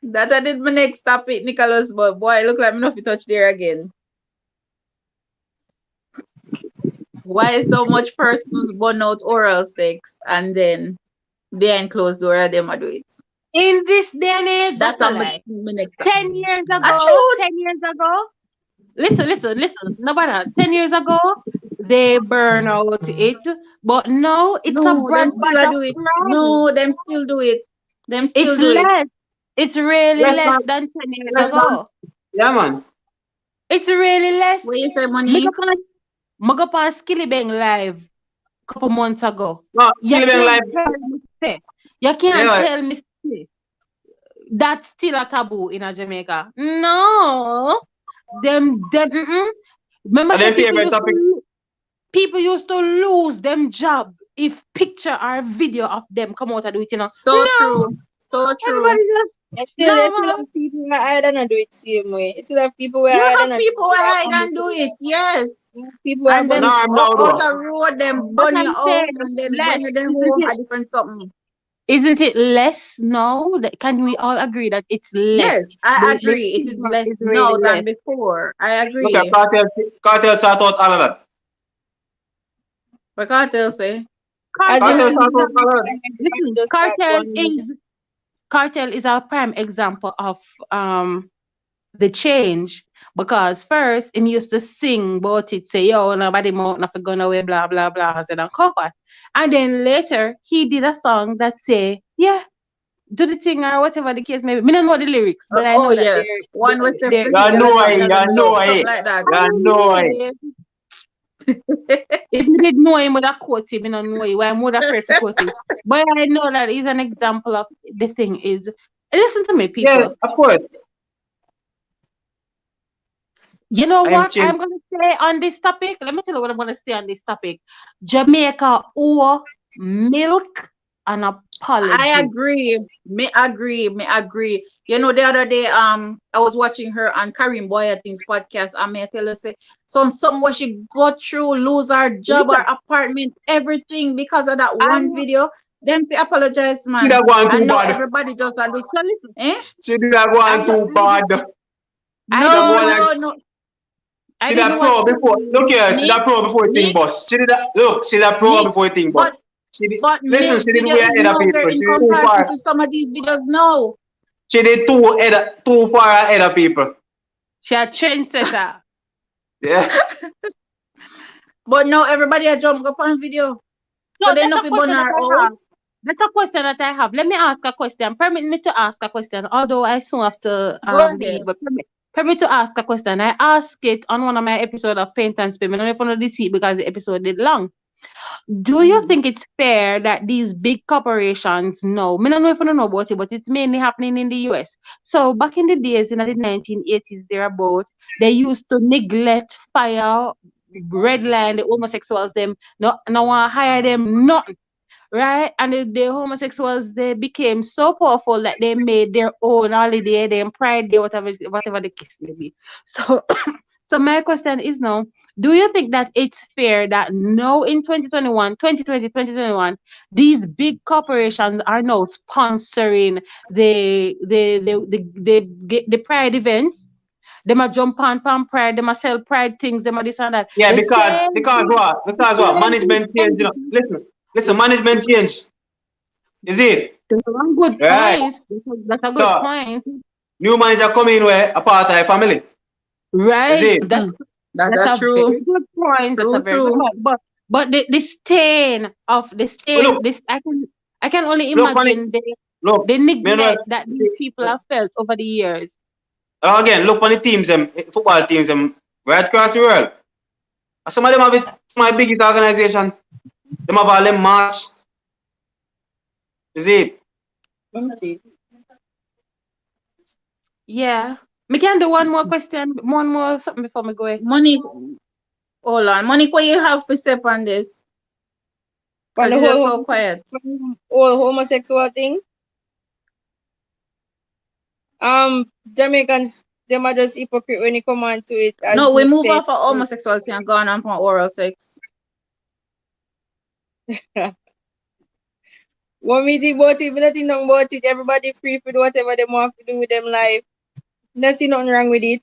That I did my next topic, Nicholas, but boy, it look like me not to touch there again. Why so much persons burn out oral sex and then behind closed door them a do it? In this day and age, That's that's a my, lie. my next topic. 10 years A ago, truth. 10 years ago, listen, no matter. 10 years ago, they burn out it, but now it's a No, them brand still badge a of do it. crime. No, them still do it. Them It's still do it. less. It's really Yes, less man. than 10 years Yes, man. ago. Yeah, man. It's really less. What you say, Make Monique? up on, make up on Skillibeng live couple months ago. No, You still living can't life. tell me say. You can't Yeah, tell me say that's still a taboo in a Jamaica. No. Them mm-mm. Remember and say then favorite topic. people used to lose them job if picture or video of them come out and do it, So No. true. So true. Everybody just You still normal. have people who are hide and do it same way. You still have people who are You hide have and do people it. who They are hide and do public. it, yes. You have people who are And born then it No, I'm out now out though. a public. road, them But burn you I'm out, saying and then when less, you them isn't home, it? a different something. Isn't it less now? Can we all agree that it's less? Yes, I The agree. It is stigma less is now really than less. before. I Look at agree. cartel sort out all of that. What cartel say? As you Cartel know, Cartel is you sort out know, all of that. listen. just start going. Cartel is a prime example of the change, because first him used to sing about it, say yo nobody more nothing gonna away blah blah blah said and cover, and then later he did a song that say yeah do the thing or whatever the case may be. Me don't know the lyrics, but I Oh know that yeah, one was say they're pretty You girl, know let me I, tell them you know love, I, something like that. I you don't know know I. him. If we did know him, would have quote him. I don't know him. Why I'm more afraid to quote him. But I know that he's an example of the thing is. Listen to me, Yeah, people. of course. You know I am what chill. I'm gonna say on this topic? Let me tell you what I'm gonna say on this topic. Jamaica or milk. an I apology. agree. Me agree. Me agree. You know, the other day, I was watching her on Karim Boy things podcast, and me tell her say some what she got through, lose her job, her Listen, apartment, everything because of that I one video. Then we apologize, She man. that going too And now bad. everybody just a do, so listen, eh? She did that going I too I bad. did I She did that No, going watch like no, no. I she did that watch pro before. Look here, she Nick, that pro before you think Nick, boss. She did that. Look, she that pro Nick. before you think But boss. She did. but Listen, Milk she did video way is ahead of nowhere people. in She did too comparison far. to some of these videos now. She did too far ahead of people. she a trendsetter. Yeah. But now everybody a jump up on video. So So they that's know a fi burn question that her I have. out. That's a question that I have. Let me ask a question. Permit me to ask a question, although I soon have to Go leave. ahead. But permit to ask a question. I asked it on one of my episodes of Paint and Spin. I don't know if you know the seat because the episode did long. Do you Mhm. think it's fair that these big corporations know? I don't know if you don't know about it, but it's mainly happening in the US. So back in the days in the 1980s, thereabout, they used to neglect, fire, red line the homosexuals. Them no one hire them nothing, right? And the homosexuals they became so powerful that they made their own holiday, their pride day, whatever the case may be. So so my question is now, do you think that it's fair that now in 2021, 2020, 2021, these big corporations are now sponsoring the pride events? They might jump on pride, they might sell pride things, they might this and that. Yeah, The because same because thing, what? the Because what? same thing Management change. You know. Listen. Management change. Is it that's one good right? point. That's a good So point. new manager come in where a part of the family. Is Right. it? Mm. That's That's a a true, very good point. That's a true, very good true. point. But the stain of the But stain, look, this I can only look, on it. imagine Look, the me know. neglect that these people have felt over the years. Again, look on the teams, them football teams, them right across the world. And some of them have it. My biggest organization. Them have all them match. Is it? Let me see. Yeah. Me can do one more question, one more something before me go away. Monique, hold on. Monique, what you have to say on this? On Because the you're just whole so quiet. homosexual thing. Jamaicans, them are just hypocrite when it come on to it, as No, we Nick move said. off of homosexuality and go on from oral sex. What me think about it, me not think nothing about it. Everybody free to do whatever they want to do with them life. Not see nothing wrong with it.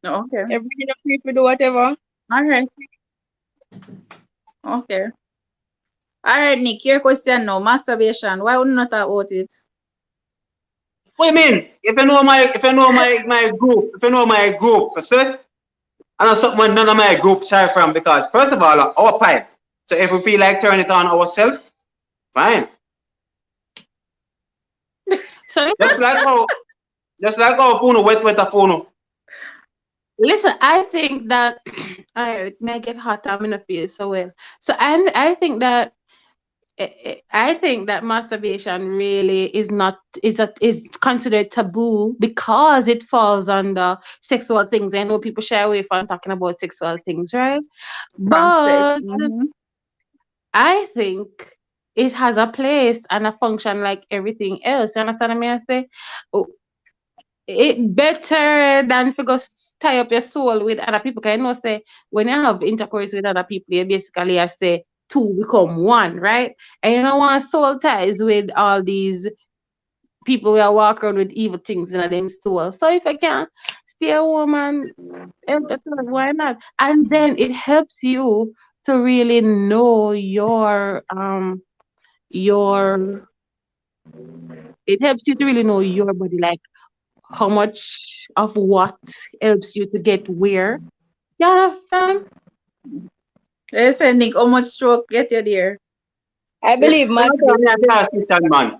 Okay. Everybody not free to do whatever. All right. Okay. All right, Nick, your question now. Masturbation. Why would you not talk about it? What do you mean? If you know my group, if you know my group, you see? I know something none of my group share from because first of all, our pipe. So if we feel like turning it on ourselves, fine. So Just like how phone wet a phone. listen, I think that I may get hot. I'm gonna feel so well. So I think that I think that masturbation really is considered taboo because it falls under sexual things. I know people shy away from talking about sexual things, right? From sex. But Mm-hmm. I think it has a place and a function like everything else. You understand what I mean? I say, oh, it better than to go tie up your soul with other people. Cause I know say when you have intercourse with other people, you basically I say two become one, right? And you don't want soul ties with all these people who are walk around with evil things in them soul. So if I can stay a woman, why not? And then it helps you to really know your it helps you to really know your body, like how much of what helps you to get where. You understand? They say, Nick, how much stroke get you there? I Yeah, believe so that's why I have to ask question, man.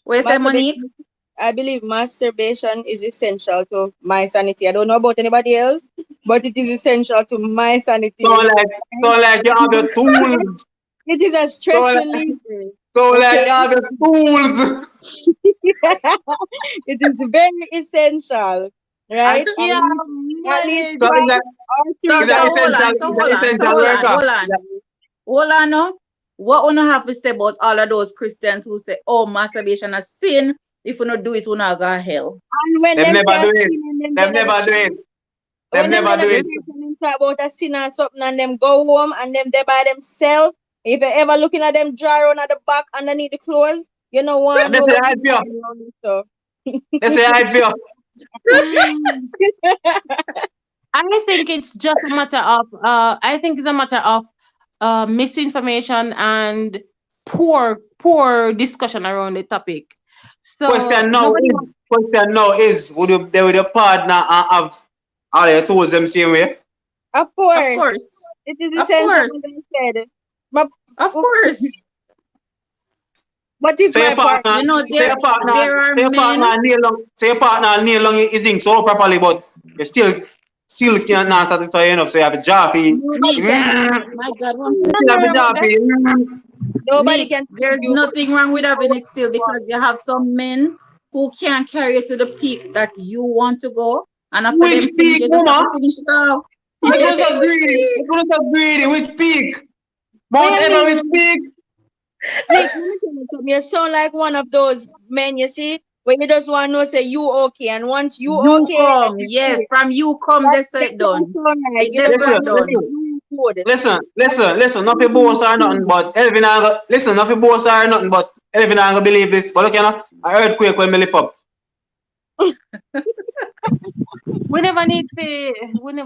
What you say, Monique? masturbation. I believe masturbation is essential to my sanity. I don't know about anybody else, but it is essential to my So sanity. like, so like you have your tools. It is a So stress like, reliever. so like Okay. you have your tools. It is very essential, I right? can't At least So manage. twice is that or three So is that times. hold essential? on, Is that essential hold on, worker? hold on. Is that, Hold on no. what wanna have to say about all of those Christians who say, oh, masturbation is sin. If you not do it, you not go to hell. And when Them them say never a do it. sin and them Them get at the never do it. church, Them when them never get do at the it. church and them talk about a sin or something and them go home and them there by themselves, if you ever looking at them drawer on at the back underneath the clothes, you know want They to know say what I is feel. happening around this stuff. They say I feel. I think it's just a matter of I think it's a matter of misinformation and poor discussion around the topic. So Question now nobody is, would you there with your partner and have all your tools them same way? Of Of course, course. it is Of essential course. as I said. But Of course. but if So your my partner partner, You know, so there your partner, there are so your men. partner nail long, so your partner nail long his ink so properly, but you still can't not satisfy enough. So you have a job for you. nobody Nick, can my God, one nothing second. Still have a wrong with job for that. you. nobody Nick, can tell there's you nothing wrong with having it still what because you have some men who can't carry it to the peak that you want to go. And after Which them finish, peak, you just have woman? to finish it off. You Oh, you gonna say so which greedy. peak? You gonna so greedy. Which peak? what Mount you Everest mean. peak? Nick, let me tell you something. You sound like one of those men, you see, where you just want to know, say, you okay. And once you You okay, come, then yes, you. from you come, That's, they say that's it what it done. sound like. It You they just say Listen, want it to know, say, done. listen, you good. listen. Nothing boss or nothing, but Elvin I go, listen, nothing boss or nothing, but Elvin I go believe this. But look, you know, I earthquake when me lift up. We never need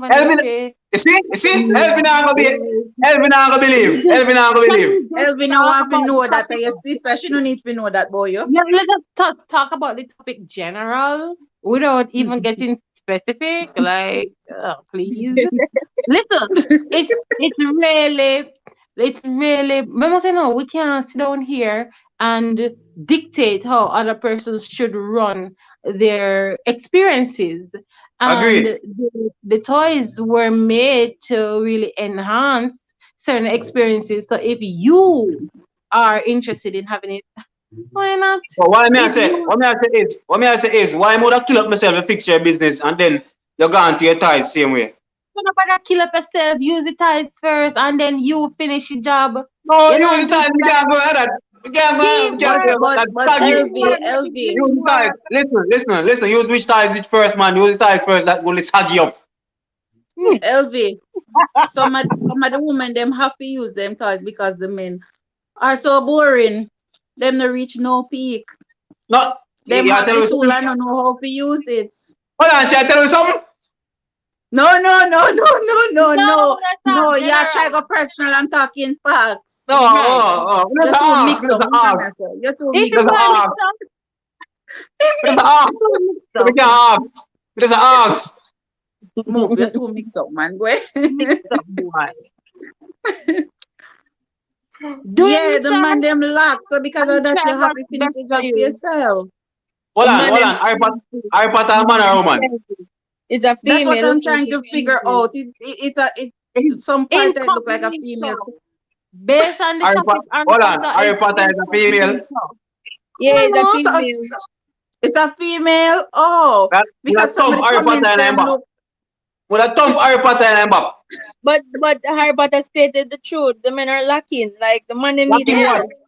Elvin, to you see, believe. Elvin I go believe, Elvin I go Can believe. we just Elvin, I talk want to about the know that topic? your sister, she don't need to know that, boy. You. Let us talk about the topic general without even getting specific. Like, please. Listen, it's really remember say no, we can't sit down here and dictate how other persons should run their experiences. And Agree. the toys were made to really enhance certain experiences. So if you are interested in having it, why not? But why me I If say, you why would I kill up myself and fix your business and then you go on to your ties same way? wanna bother kill up yourself, use the ties first, and then you finish the job. No, You know, use the just ties, we like can't go like that. We can't teamwork, go But that but tag you. LV, teamwork, LV, Use the ties. teamwork. Listen, use which ties which first, man. Use the ties first that will sag you up. LV. Some of the women them have to use them toys because the men are so boring. Them no reach no peak. No, Them you have tell the me tool something. and don't know how to use it. Hold on, shall I tell you something? No, no, no, no, no, no, No, no. that's not No, yeah, try general. go personal. I'm talking facts. No, Right. Let's You're too ask, mixed let's up. What can ask, I say? You're too If you mixed let's up. want mix ask, up, let's ask. you can mix We up. can ask. Let's ask. Move, you're too mixed up, man. Boy. Mix up, boy. Do your Yeah, the man research them lock. So because of and that, try you have what's to finish best the for job for you. yourself. Hold The on, man hold them on. Harry Potter, man or woman? it's a That's what female. I'm Looking trying for to figure female. out. Some In part it look like a female. cognito. Based on the Harry topic, Potter. Harry Hold on. Potter is Harry Potter is a female. incognito. Yeah, it's a So, female. it's a female. Oh, That with a because some of thumb the Harry Potter comments and I'm them back. look. With a thumb Harry Potter and I'm back. But Harry Potter stated the truth. The men are lacking. Like the man them need Lacking help. what? Yes.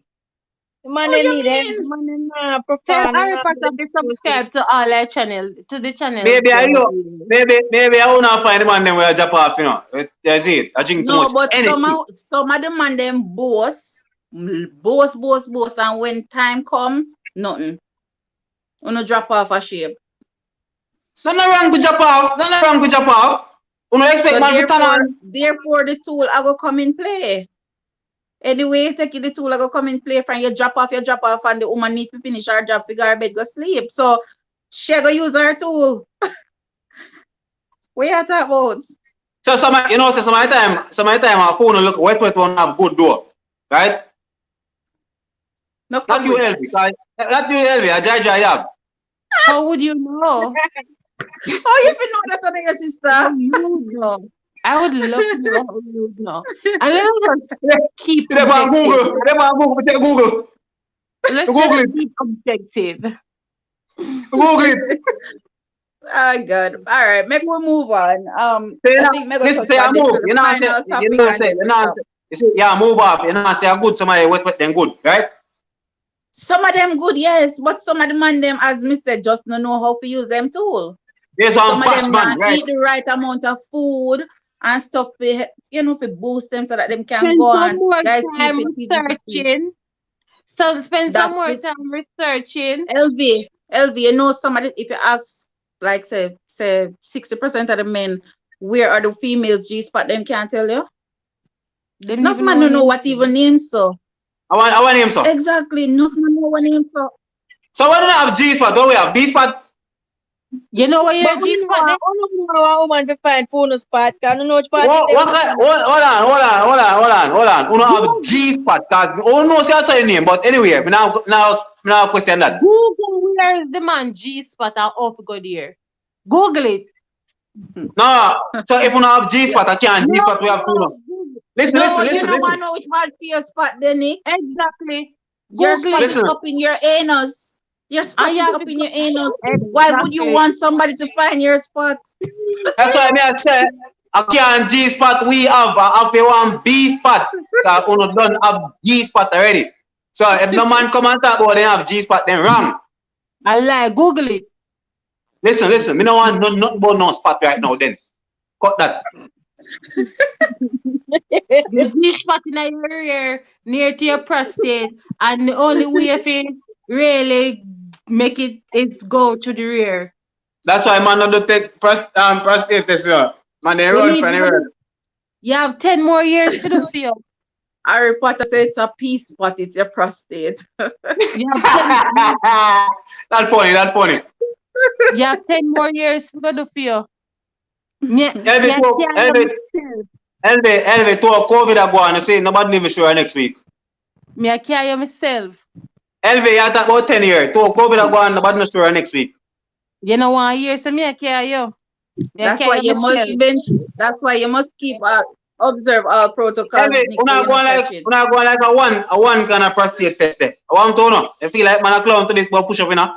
The man Oh, them you need help. The mean? man them not Tell perform. Them Harry not do Potter them to exclusive. subscribe to all our channel, to the channels. Maybe I know. Maybe I will not find the man them where I drop off, you know. That's it. I drink too No, much. but Anything. some of the man them boast, and when time come, nothing. Uno drop off a shape. Nothing wrong with drop off. Nothing wrong with drop off. You don't expect So man to turn therefore the tool I go come in play. Anyway, take it the tool I go come in play from you drop off, and the woman need to finish her job, figure her bed, go sleep. So she go use her tool. What you talk about? So some of the time our phone look wet one have good door. Right? No Not come you with LV. Not you LV, I dry yard. How would you know? Oh, you feel know that on your How sister? you know? I would love to know how you would know. And let us just keep They go on objective. Google. They go on Google. Take Google. Let's Google just it. keep objective. Google it. Oh God. All right, make we move on. Say I now, think me go listen, touch say I on this move. the final topic and then we stop. You see, yeah, move off. You know, say a good somebody wet them good, right? Some of them good, yes, but some of the man them, as me said, just don't know how to use them tool. There's Some some of bash them man, not right? eat the right amount of food and stuff for, for boost them so that them can Spend go some on. more Guys, keep time it PGCP. researching. So spend some That's more the time researching. LV, you know, somebody, if you ask, like, say 60% of the men, where are the females G spot, them can't tell you. Them Enough even man know don't know name. what even names so. I want him so. Exactly, enough man know what names so. So what do we have G spot? Don't we have B spot? You know where But your G spot there? you know a woman to find phone spot. Can you know which part it What kind? Hold on. We don't have G spot because oh no, say that's your name. But anyway, we now question that. Google where is the man G spot and off go there. Google it. No, so if we don't have G Yeah. spot, I can't G No, spot. We have to know. Google. Listen, No, listen, you listen, know what listen, know which part for your spot, Denny? Exactly. Your Google spot it. is listen. up in your anus. Your And spot you is have up to in go your anus. Why would you exactly. want somebody to find your spot? That's why I say I can't G spot. We have one B spot. Because we don't have G spot already. So if no man come and talk about they have G spot, then wrong. I lie. Google it. Listen. Me no want nothing about no spot right now. Then cut that. The G spot in your rear near to your prostate, and the only way if it really make it is go to the rear. That's why man not do take prostate test. Man they You run need for anywhere. you have 10 more years to do for you. Harry Potter said it's a pea spot, it's your prostate. You have 10 That's funny. That's funny. you have 10 more years to do for you. Me, Elvi, me I to, carry Elvi, myself. Elvi, to a COVID a go on. You see, nobody live sure next week. Me I carry myself. Elvi, you talk about 10 years. To a COVID a go on, nobody not sure next week. You know 1 year, so me I carry you. Me I That's why carry you must myself. that's why you must keep observe all protocols, Elvi, Nick, so you not catch it. we're not going like a one kind of prostate test there. I want to know. You feel like man a clown to this, but push up, you know.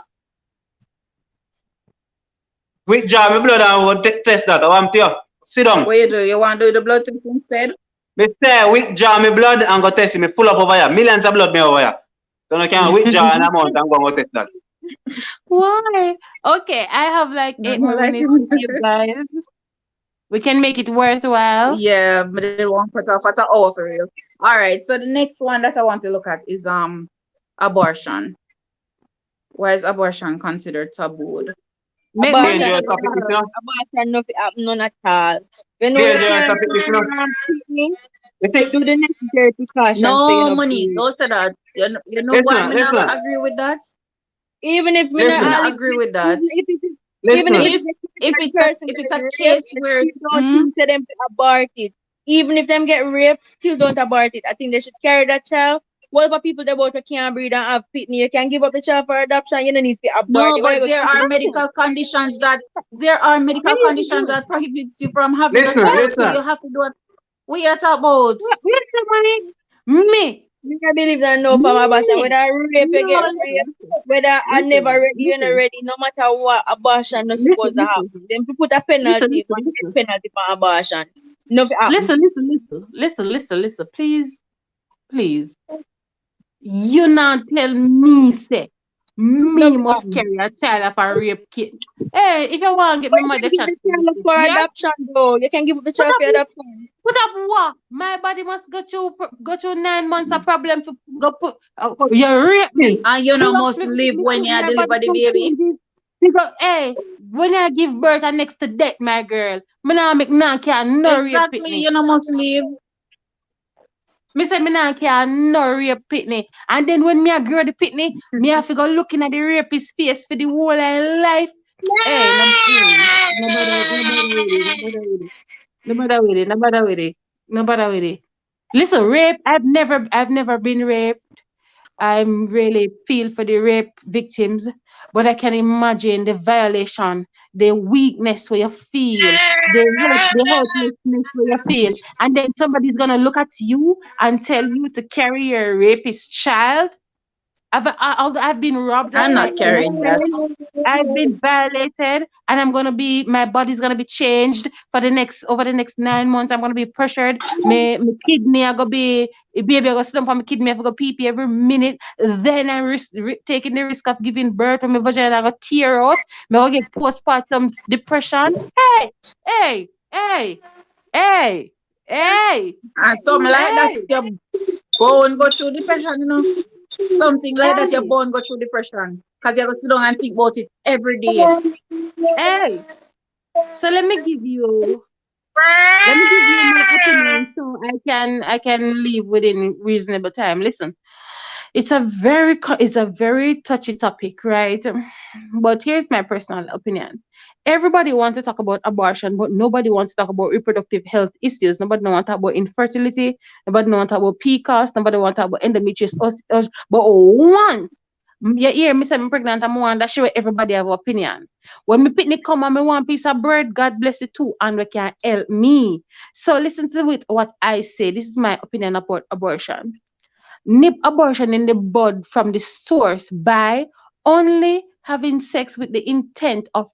With jaw, my blood, I will test that. I want to. Sit down. What you do? You want to do the blood test instead? Me say with jaw, my blood, and go test it. Me full up over here. Millions of blood me over here. So I can with jaw and amount and go test that. Why? Okay, I have like 8 more Like, minutes with you guys. We can make it worthwhile. yeah, but they won't put off at all for real. All right, so the next one that I want to look at is abortion. Why is abortion considered tabooed? Make money. Dangerous topic, this, you know. Abortion no fit happen none at all. When you Dangerous can topic, this, you know. You think, do the necessary precautions so you No, know money. breathe. Don't say that. You know why me listen, not listen, agree with that? Even if me Me listen, not not all agree with that. even listen. if If the it's a person if it's get a raped, case they where it's still don't think to them to abort it. Even if them get raped, still don't abort it. I think they should carry that child. What about people that both can't breathe and have pitney? You can give up the child for adoption. You don't need to abort no, it. Why you but go there keep are it? medical conditions that prohibits you from having the Listen, child. So you listen. have to do it. What you talk about? Where's the money? Me. Me I believe that no from abortion. Me. Whether rape you get No, raped, whether I never ready, you not ready, no matter what, abortion not supposed to happen. Them to put a penalty for death penalty for abortion. No fit happen. Listen. Please. You not tell me, say, No me fit must happen. carry a child of a rape kid. Hey, if you want to get But me you mother can chat give the for child this, for yeah? adoption though. You can give up the Put child up, for adoption. put up what? My body must go through 9 months of problem for go put. You rape me. And you know Pull up must me, live me when put you my body deliver the some baby. changes. Because, hey, when I give birth, I next to death, my girl. Me nah make nah can no rape Exactly, pitney. you know must live. Me say me nah can no rape pitney. And then when me a grow the pitney, me have to go looking at the rapist face for the whole of life. Hey, no bother with it. Listen, rape. I've never been raped. I'm really feel for the rape victims, but I can imagine the violation, the weakness where you feel, the helplessness where you feel, and then somebody's gonna look at you and tell you to carry your rapist child. Although I've been robbed of I'm my not carrying that. innocence, I've been violated, and my body's gonna be changed for the next over the next 9 months. I'm gonna be pressured. My kidney are gonna be baby. I go sit down for my kidney. I go pee pee every minute. Then I'm taking the risk of giving birth, and my vagina I go tear out. Me go get postpartum depression. Hey, hey, hey, hey, hey, And something like that, hey, your bone go through depression, you know. Something like that, your hey, bone go through depression. Because you go sit down and think about it every day. hey. So let me give you my opinion so I can live within reasonable time. Listen, it's a very touchy topic, right? But here's my personal opinion. Everybody wants to talk about abortion, but nobody wants to talk about reproductive health issues. Nobody wants to talk about infertility. Nobody wants to talk about PCOS. Nobody wants to talk about endometriosis. But once you hear me say I'm pregnant, I'm one that sure everybody have opinion. When me picnic come and me want piece of bread, God bless it too, and we can help me. So listen to what I say. This is my opinion about abortion. Nip abortion in the bud from the source by only having sex with the intent of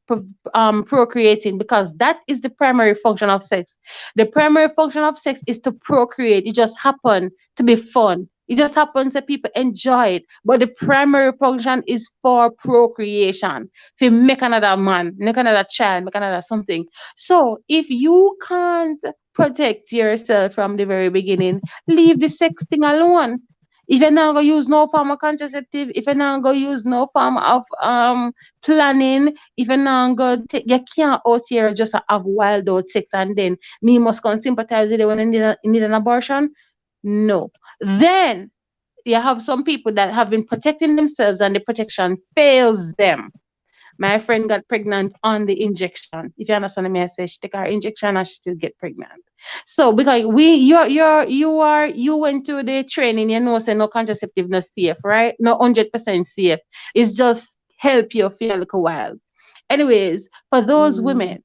procreating, because that is the primary function of sex. The primary function of sex is to procreate. It just happen to be fun. It just happens that people enjoy it, but the primary function is for procreation. To make another man, make another child, make another something. So if you can't protect yourself from the very beginning, leave the sex thing alone. If you're not gonna use no form of contraceptive, if you're not gonna use no form of planning, if you're not gonna take, you can't out here just have wild out sex and then me must come sympathize with you when you need an abortion. No. Then you have some people that have been protecting themselves and the protection fails them. My friend got pregnant on the injection. If you understand me, I say she take her injection and she still get pregnant. So because you went to the training, you know, say no contraceptive no safe, right? No 100% safe. It's just help you for a little while. Anyways, for those Mm. women,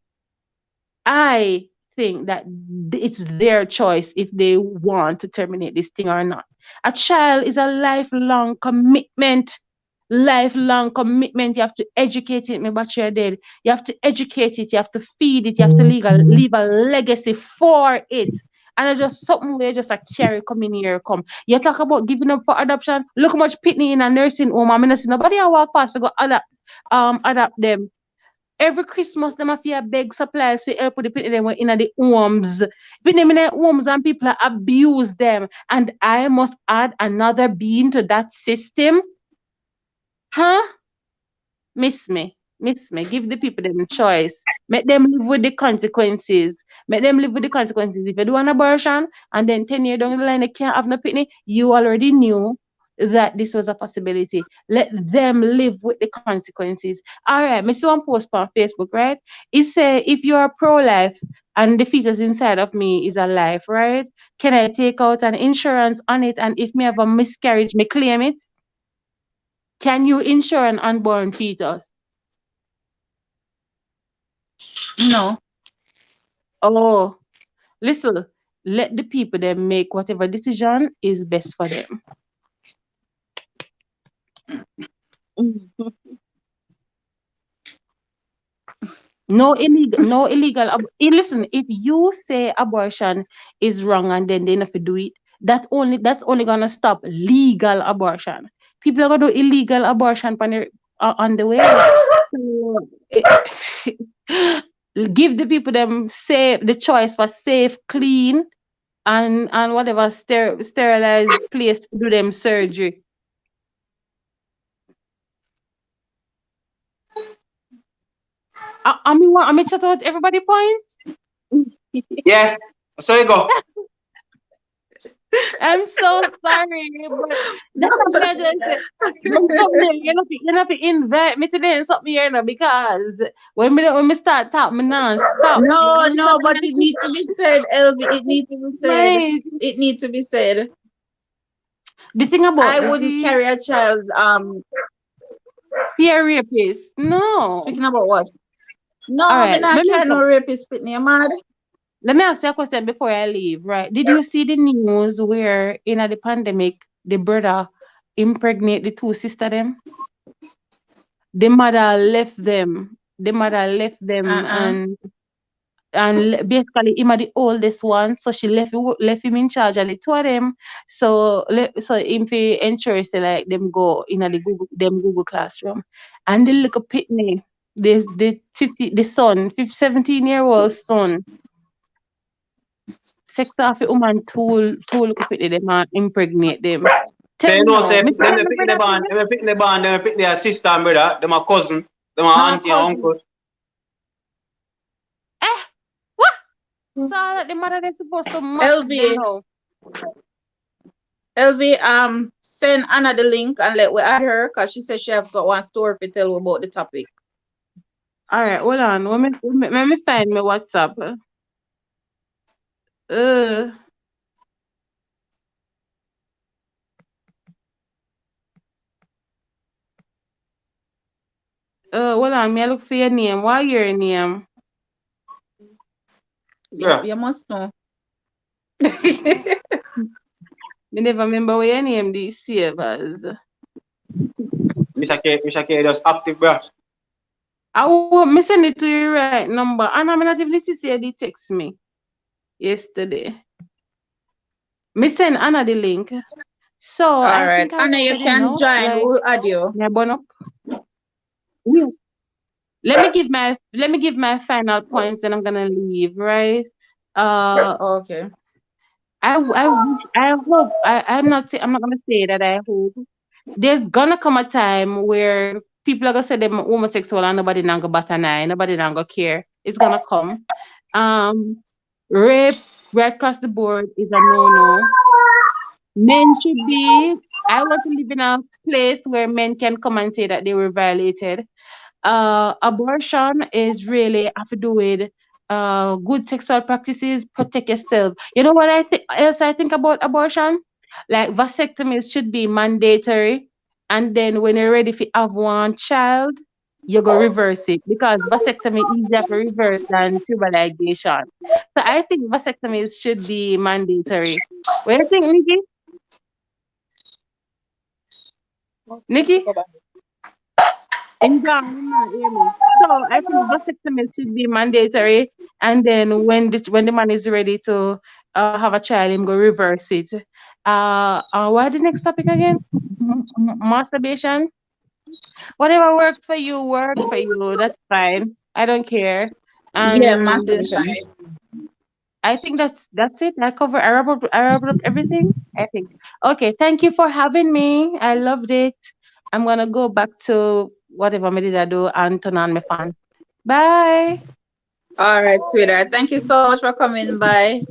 I think that it's their choice if they want to terminate this thing or not. A child is a lifelong commitment. Lifelong commitment. You have to educate it, my batch you're dead. You have to educate it, you have to feed it, you have to leave a legacy for it. And it's just something where just a carry come in here come. You talk about giving up for adoption. Look how much pitney in a nursing home. I mean, see nobody I walk past we go adapt them. Every Christmas, them have to beg supplies for help with the people them in the homes. Put them in the homes and people abuse them. And I must add another being to that system. Huh? Miss me. Give the people them choice. Make them live with the consequences. Make them live with the consequences. If you do an abortion and then 10 years down the line they can't have no pitney, you already knew that this was a possibility. Let them live with the consequences. All right, me see one post on Facebook, right? It say if you are pro-life and the fetus inside of me is alive, right? Can I take out an insurance on it, and if me have a miscarriage, me claim it? Can you insure an unborn fetus? No. Oh, listen, let the people then make whatever decision is best for them. Listen, if you say abortion is wrong and then they never do it, that's only gonna stop legal abortion. People are gonna do illegal abortion on the way. So give the people them safe the choice for safe, clean, and whatever sterilized place to do them surgery. I mean, shut out everybody point. Yeah. So you go. I'm so sorry, but that's what I just say. There's something you know, invite me today and something here now, because when we start talking, me non-stop. You No, no, understand but me? it needs to be said, LV. It needs to be said. Right. It needs to be said. The thing about I this, wouldn't see, carry a child. fear rapist. No. Speaking about what? All No, me right. not carry no rapist. Pitney, you mad? Let me ask you a question before I leave, right? Did you see the news where in the pandemic, the brother impregnate the two sister them. The mother left them. The mother left them Uh-uh. basically him are the oldest one, so she left him in charge of the two of them. So him fi ensure say like them go in the Google classroom. And the little pitney, the 17-year-old son, sex off a woman two little pitney them and impregnate them. So Tell you me know, now, say me them tell they me pick the brother band, thing, them they pick the band, them they pick their sister and brother, them a cousin, them a my auntie and cousin. uncle. Eh, what? So that the mother they supposed to match them LB, now. LB, send Anna the link and let we add her because she said she have got one story to tell about the topic. All right, hold on. Let me find my WhatsApp. Uh, hold on. Me I look for your name. What your name? Yeah. You must know. Me never remember what your name this year was. Mr. K just active, bro. I will me send it to your right number. And I'm not even see they text me yesterday. Me send Anna the link. So All I right. think I Anna, you ready can now. join. Like, We'll add you. me burn up. Yeah. Let me give my final points and I'm gonna leave, right? Uh Okay. I hope I'm not gonna say that I hope there's gonna come a time where people are gonna say they're homosexual and nobody not gonna bat an eye, nobody not gonna care. It's gonna come. Um, Rape right across the board is a no-no. Men should be. I want to live in a place where men can come and say that they were violated. Abortion is really have to do with good sexual practices, protect yourself. You know what I think else I think about abortion? Like vasectomies should be mandatory, and then when you're ready to have one child, you go reverse it because vasectomy is easier to reverse than tubal ligation. So I think vasectomies should be mandatory. What do you think, Nikki? Nikki? In Ghana, you not hear me. So I think vasectomy should be mandatory, and then when the man is ready to have a child, him go reverse it. What the next topic again? Masturbation. Whatever works for you, work for you. That's fine. I don't care. Yeah, And masturbation. I think that's it. I wrapped up everything. I think. Okay, thank you for having me. I loved it. I'm gonna go back to whatever me did I do and turn on my fan. Bye. All right, sweetheart. Thank you so much for coming by.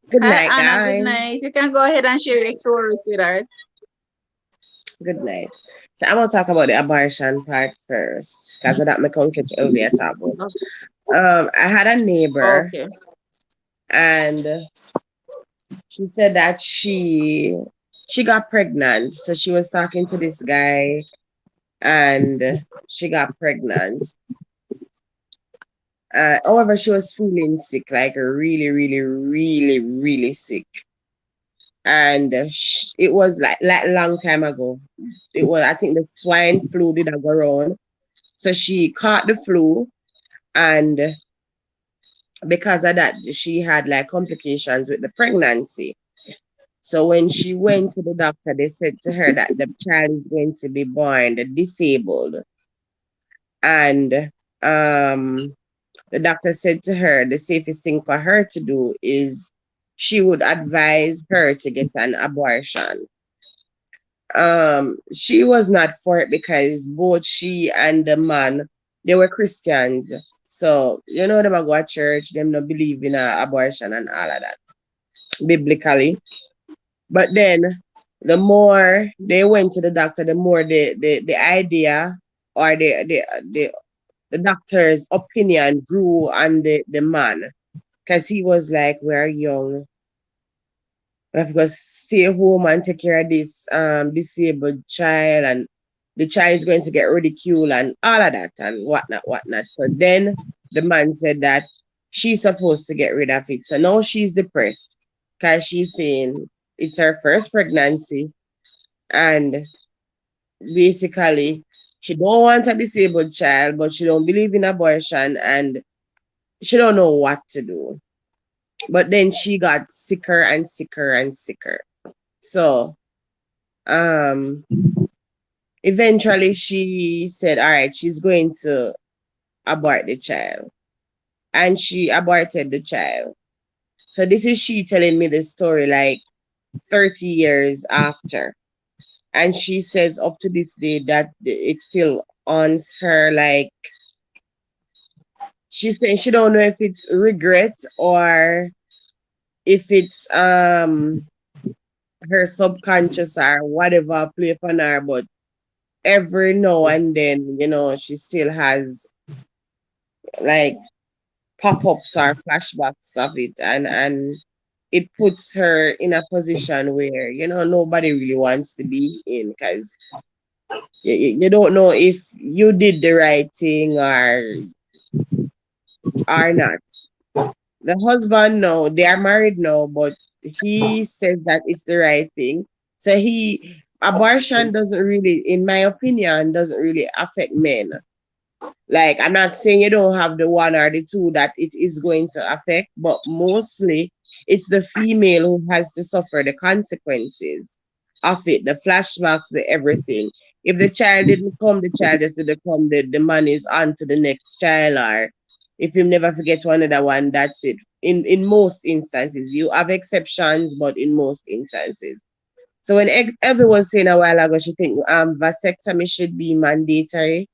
Good Hi, night, Anna. Good guys. night. You can go ahead and share your story, sweetheart. Good night. So I'm gonna talk about the abortion part first, because of that me can't catch Elvia Tabooed. I had a neighbor Okay. and she said that she got pregnant. So she was talking to this guy and she got pregnant. However, she was feeling sick, like really, really, really, really sick. And it was like long time ago. It was, I think, the swine flu did go around. So she caught the flu, and because of that, she had like complications with the pregnancy. So when she went to the doctor, they said to her that the child is going to be born disabled. And the doctor said to her the safest thing for her to do is she would advise her to get an abortion. She was not for it because both she and the man, they were Christians. So you know them a go to church, them not believe in abortion and all of that biblically. But then the more they went to the doctor, the more the idea or the doctor's opinion grew on the man, because he was like, we're young, we have to stay home and take care of this disabled child, and the child is going to get ridiculed and all of that and whatnot. So then the man said that she's supposed to get rid of it. So now she's depressed because she's saying it's her first pregnancy, and basically she don't want a disabled child, but she don't believe in abortion, and she don't know what to do. But then she got sicker and sicker and sicker. So um eventually she said, all right, she's going to abort the child. And she aborted the child. So this is she telling me the story like 30 years after. And she says up to this day that it still haunts her. Like she says she don't know if it's regret or if it's her subconscious or whatever play upon her, but every now and then, she still has like pop-ups or flashbacks of it, and it puts her in a position where nobody really wants to be in, because you don't know if you did the right thing or not. The husband, no, they are married now, but he says that it's the right thing. So abortion doesn't really, in my opinion, doesn't really affect men. Like, I'm not saying you don't have the one or the two that it is going to affect, but mostly it's the female who has to suffer the consequences of it, the flashbacks, the everything. If the child didn't come, the child just didn't come, the man is on to the next child, or if you never forget one another one, that's it. In most instances, you have exceptions, but in most instances. So when Evie was saying a while ago, she think vasectomy should be mandatory.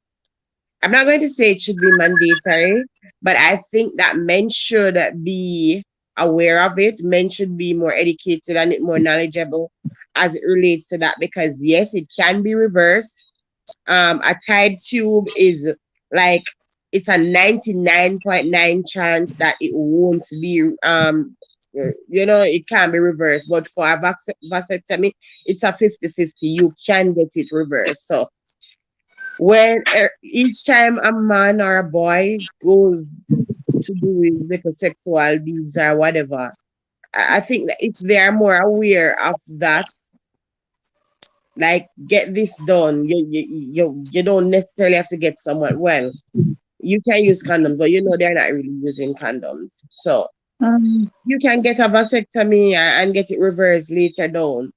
I'm not going to say it should be mandatory, but I think that men should be aware of it. Men should be more educated and more knowledgeable as it relates to that, because yes, it can be reversed. A tied tube is like, it's a 99.9 chance that it won't be it can be reversed, but for a vasectomy, it's a 50-50. You can get it reversed. So when each time a man or a boy goes to do his little sexual deeds or whatever, I think that if they are more aware of that, like, get this done, you don't necessarily have to get someone. Well, you can use condoms, but they're not really using condoms. So Um, you can get a vasectomy and get it reversed later down.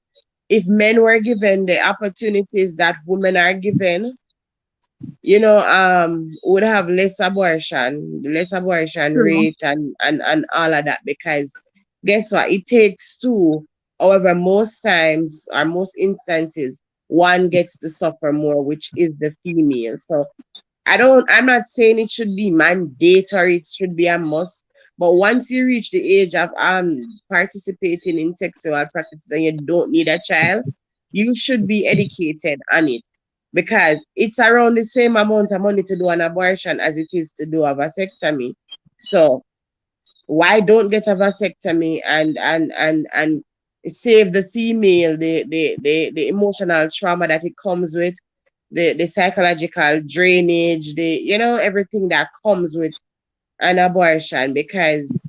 If men were given the opportunities that women are given, would have less abortion true. rate and all of that, because guess what? It takes two. However, most times or most instances, one gets to suffer more, which is the female. So I'm not saying it should be mandatory, it should be a must. But once you reach the age of participating in sexual practices and you don't need a child, you should be educated on it, because it's around the same amount of money to do an abortion as it is to do a vasectomy. So why don't get a vasectomy and save the female the emotional trauma that it comes with, the psychological drainage, everything that comes with an abortion, because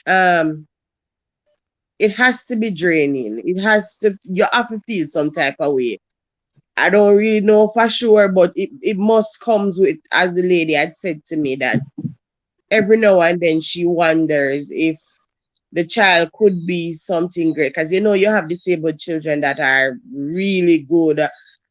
um it has to be draining. You have to feel some type of way. I don't really know for sure, but it must comes with, as the lady had said to me, that every now and then she wonders if the child could be something great, because you have disabled children that are really good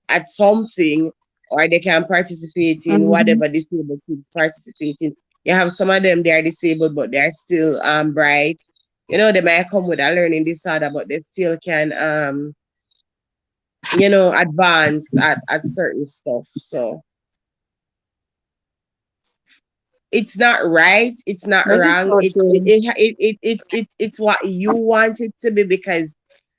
at something, or they can participate in Mhm. whatever disabled kids participate in. You have some of them, they are disabled but they're still bright. They might come with a learning disorder, but they still can advance at certain stuff. So it's not right, it's not That is wrong, so true. it's what you want it to be, because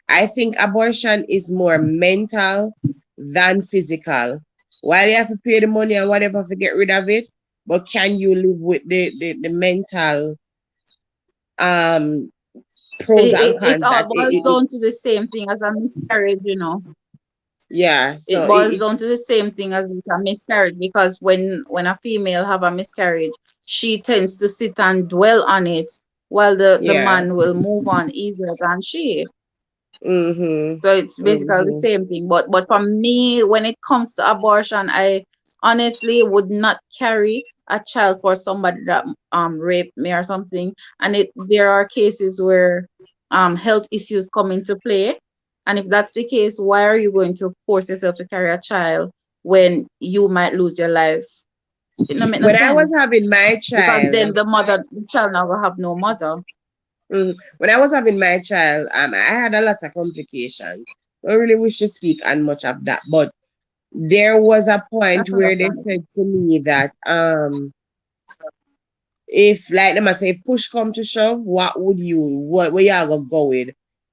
I think abortion is more mental than physical. While you have to pay the money and whatever to get rid of it, but can you live with the mental um pros It, and it, it cons all that boils down to the same thing as a miscarriage, yeah, It so boils down to the same thing as with a miscarriage, because when a female have a miscarriage, she tends to sit and dwell on it while the yeah, man will move on easier than she. Mm-hmm. So it's basically the Mm-hmm. same thing. But for me, when it comes to abortion, I honestly would not carry a child for somebody that raped me or something. And there are cases where health issues come into play. And if that's the case, why are you going to force yourself to carry a child when you might lose your life? It don't make no When I was sense. having my Because child, then the child now will have no mother. when I was having my child, I had a lot of complications. Don't really wish to speak on much of that, but there was a point That's where they understandable. said to me that if like them I say if push come to shove, what would you what where y'all gonna go with?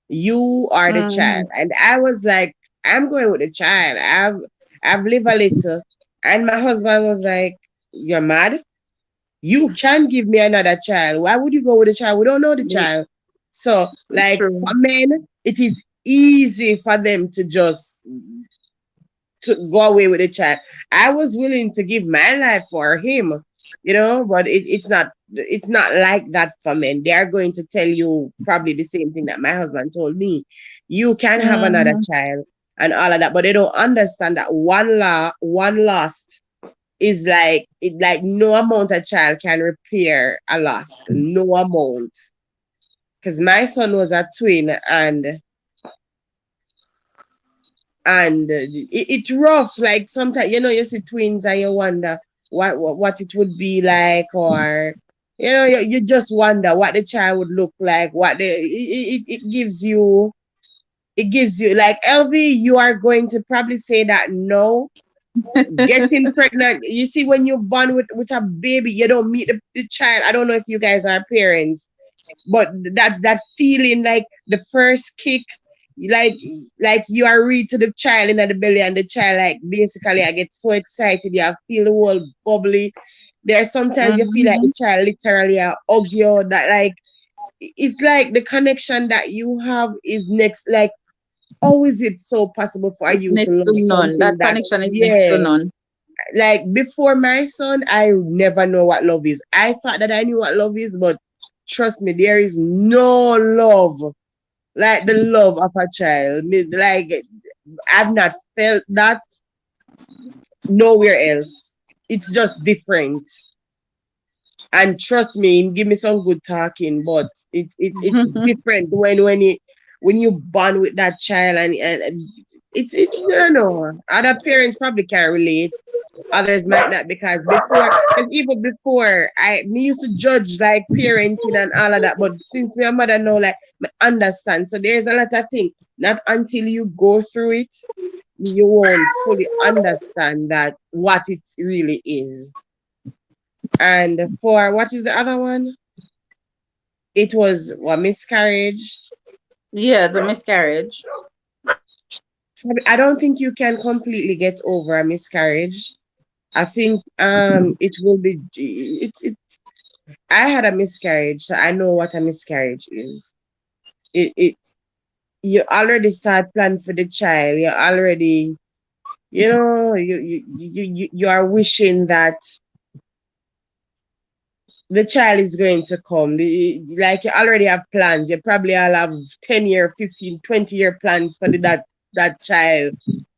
You are the child. Hmm. And I was like, I'm going with the child. I've lived a little. And my husband was like, you're mad? You can give me another child. Why would you go with a child? We don't know the child. So like True. for men, it is easy for them to just to go away with the child. I was willing to give my life for him, but it's not like that for men. They are going to tell you probably the same thing that my husband told me. You can have another Hmm. child and all of that, but they don't understand that one lost is like no amount of child can repair a lost. No amount. Because my son was a twin and it's rough. Like sometimes you see twins and you wonder what it would be like, or you just wonder what the child would look like. It gives you like LV. You are going to probably say that no. Getting pregnant, you see, when you're born with a baby, you don't meet the child. I don't know if you guys are parents, but that feeling, like the first kick, like like you are read to the child in the belly, and the child, like, basically I get so excited, you feel the whole bubbly. There's sometimes you feel like the Hmm. child literally hug you, that like it's like the connection that you have is next. Like, how is it so possible for It's you to next to love none. something That that, connection is next to yeah, none. like before my son, I never know what love is. I thought that I knew what love is, but trust me, there is no love like the love of a child. Like, I've not felt that nowhere else. It's just different. And trust me, give me some good talking, but it's different when you bond with that child, and it's I don't know. Other parents probably can't relate, others might not, because even before me used to judge like parenting and all of that, but since my mother know, like, me understand. So there's a lot of things, not until you go through it you won't fully understand that what it really is. And for what is the other one? It was what, miscarriage. Yeah, the miscarriage. I don't think you can completely get over a miscarriage. I think it will be it I had a miscarriage, so I know what a miscarriage is. It you already start planning for the child. You already, you are wishing that the child is going to come. Like, you already have plans. You probably all have 10-year, 15, 20-year plans for that child.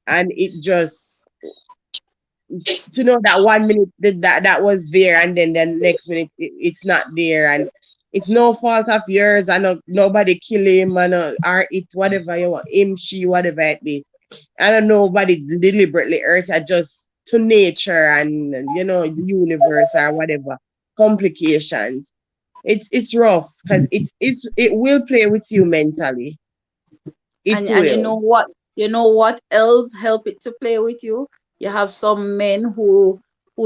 And it just, to know that 1 minute that was there, and then the next minute it's not there, and it's no fault of yours, and nobody kill him, and or it, whatever you want, him, she, whatever it be. I don't know, nobody deliberately hurt her, just to nature and the universe or whatever complications. It's rough because it will play with you mentally. It And you will. know what? You know what else help it to play with you? You have some men who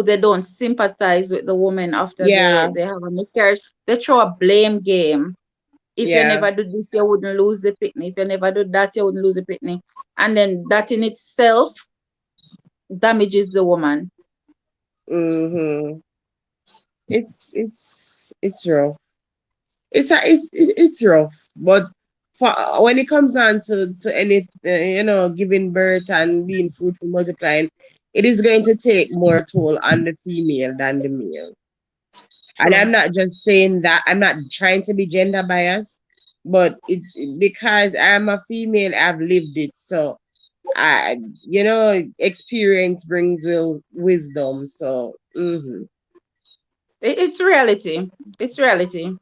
they don't sympathize with the woman after Yeah, they have a miscarriage. They throw a blame game. If you yeah. never do this, you wouldn't lose the picnic. If you never do that, you wouldn't lose the picnic. And then that in itself damages the woman. Mm-hmm. It's rough. It's rough, but for when it comes on to any giving birth and being fruitful, multiplying, it is going to take more toll on the female than the male. And I'm True. not just saying that. I'm not trying to be gender biased. but it's because I'm a female, I've lived it. So experience brings wisdom. So, It's reality. It's reality.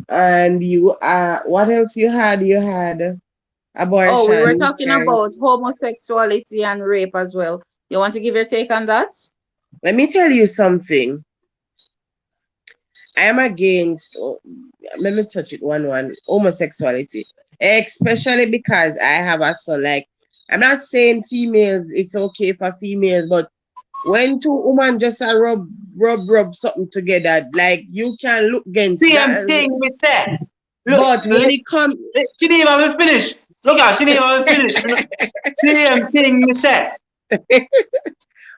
and what else you had? You had Oh, we were abortion, talking miscarriage. about homosexuality and rape as well. You want to give your take on that? Let me tell you something. I am against, let me touch it one, homosexuality, especially because I have a son. Like, I'm not saying females, it's okay for females, but when two women just rub something together, like you can look against Same that. thing we say. Look, But when it comes, she didn't even finish. Look out, she didn't even finish. Same thing we say. The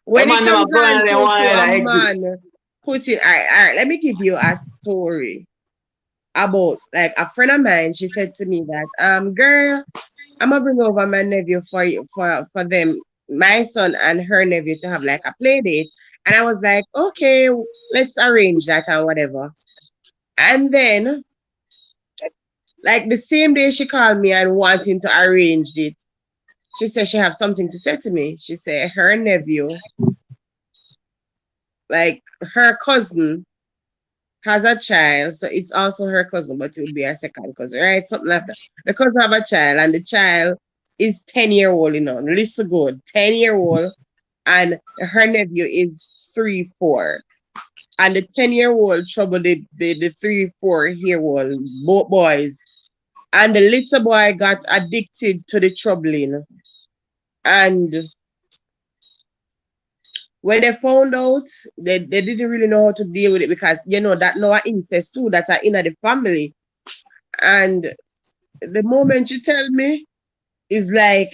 when it man them are comes going on and they to want to a exit. man putting, all right, let me give you a story about like a friend of mine. She said to me that, girl, I'm gonna bring over my nephew for them, my son and her nephew to have like a play date. And I was like, okay, let's arrange that and whatever. And then like the same day she called me and wanting to arrange it, she said she have something to say to me. She said her nephew, like her cousin, has a child, so it's also her cousin, but it would be her second cousin, right? Something like that. The cousin have a child, and the child is 10-year-old, listen good, 10-year-old, and her nephew is 3, 4. And the 10-year-old trouble the 3, 4-year-old, both boys. And the little boy got addicted to the troubling. And when they found out, they didn't really know how to deal with it because that now incest too that are in the family. And the moment you tell me is like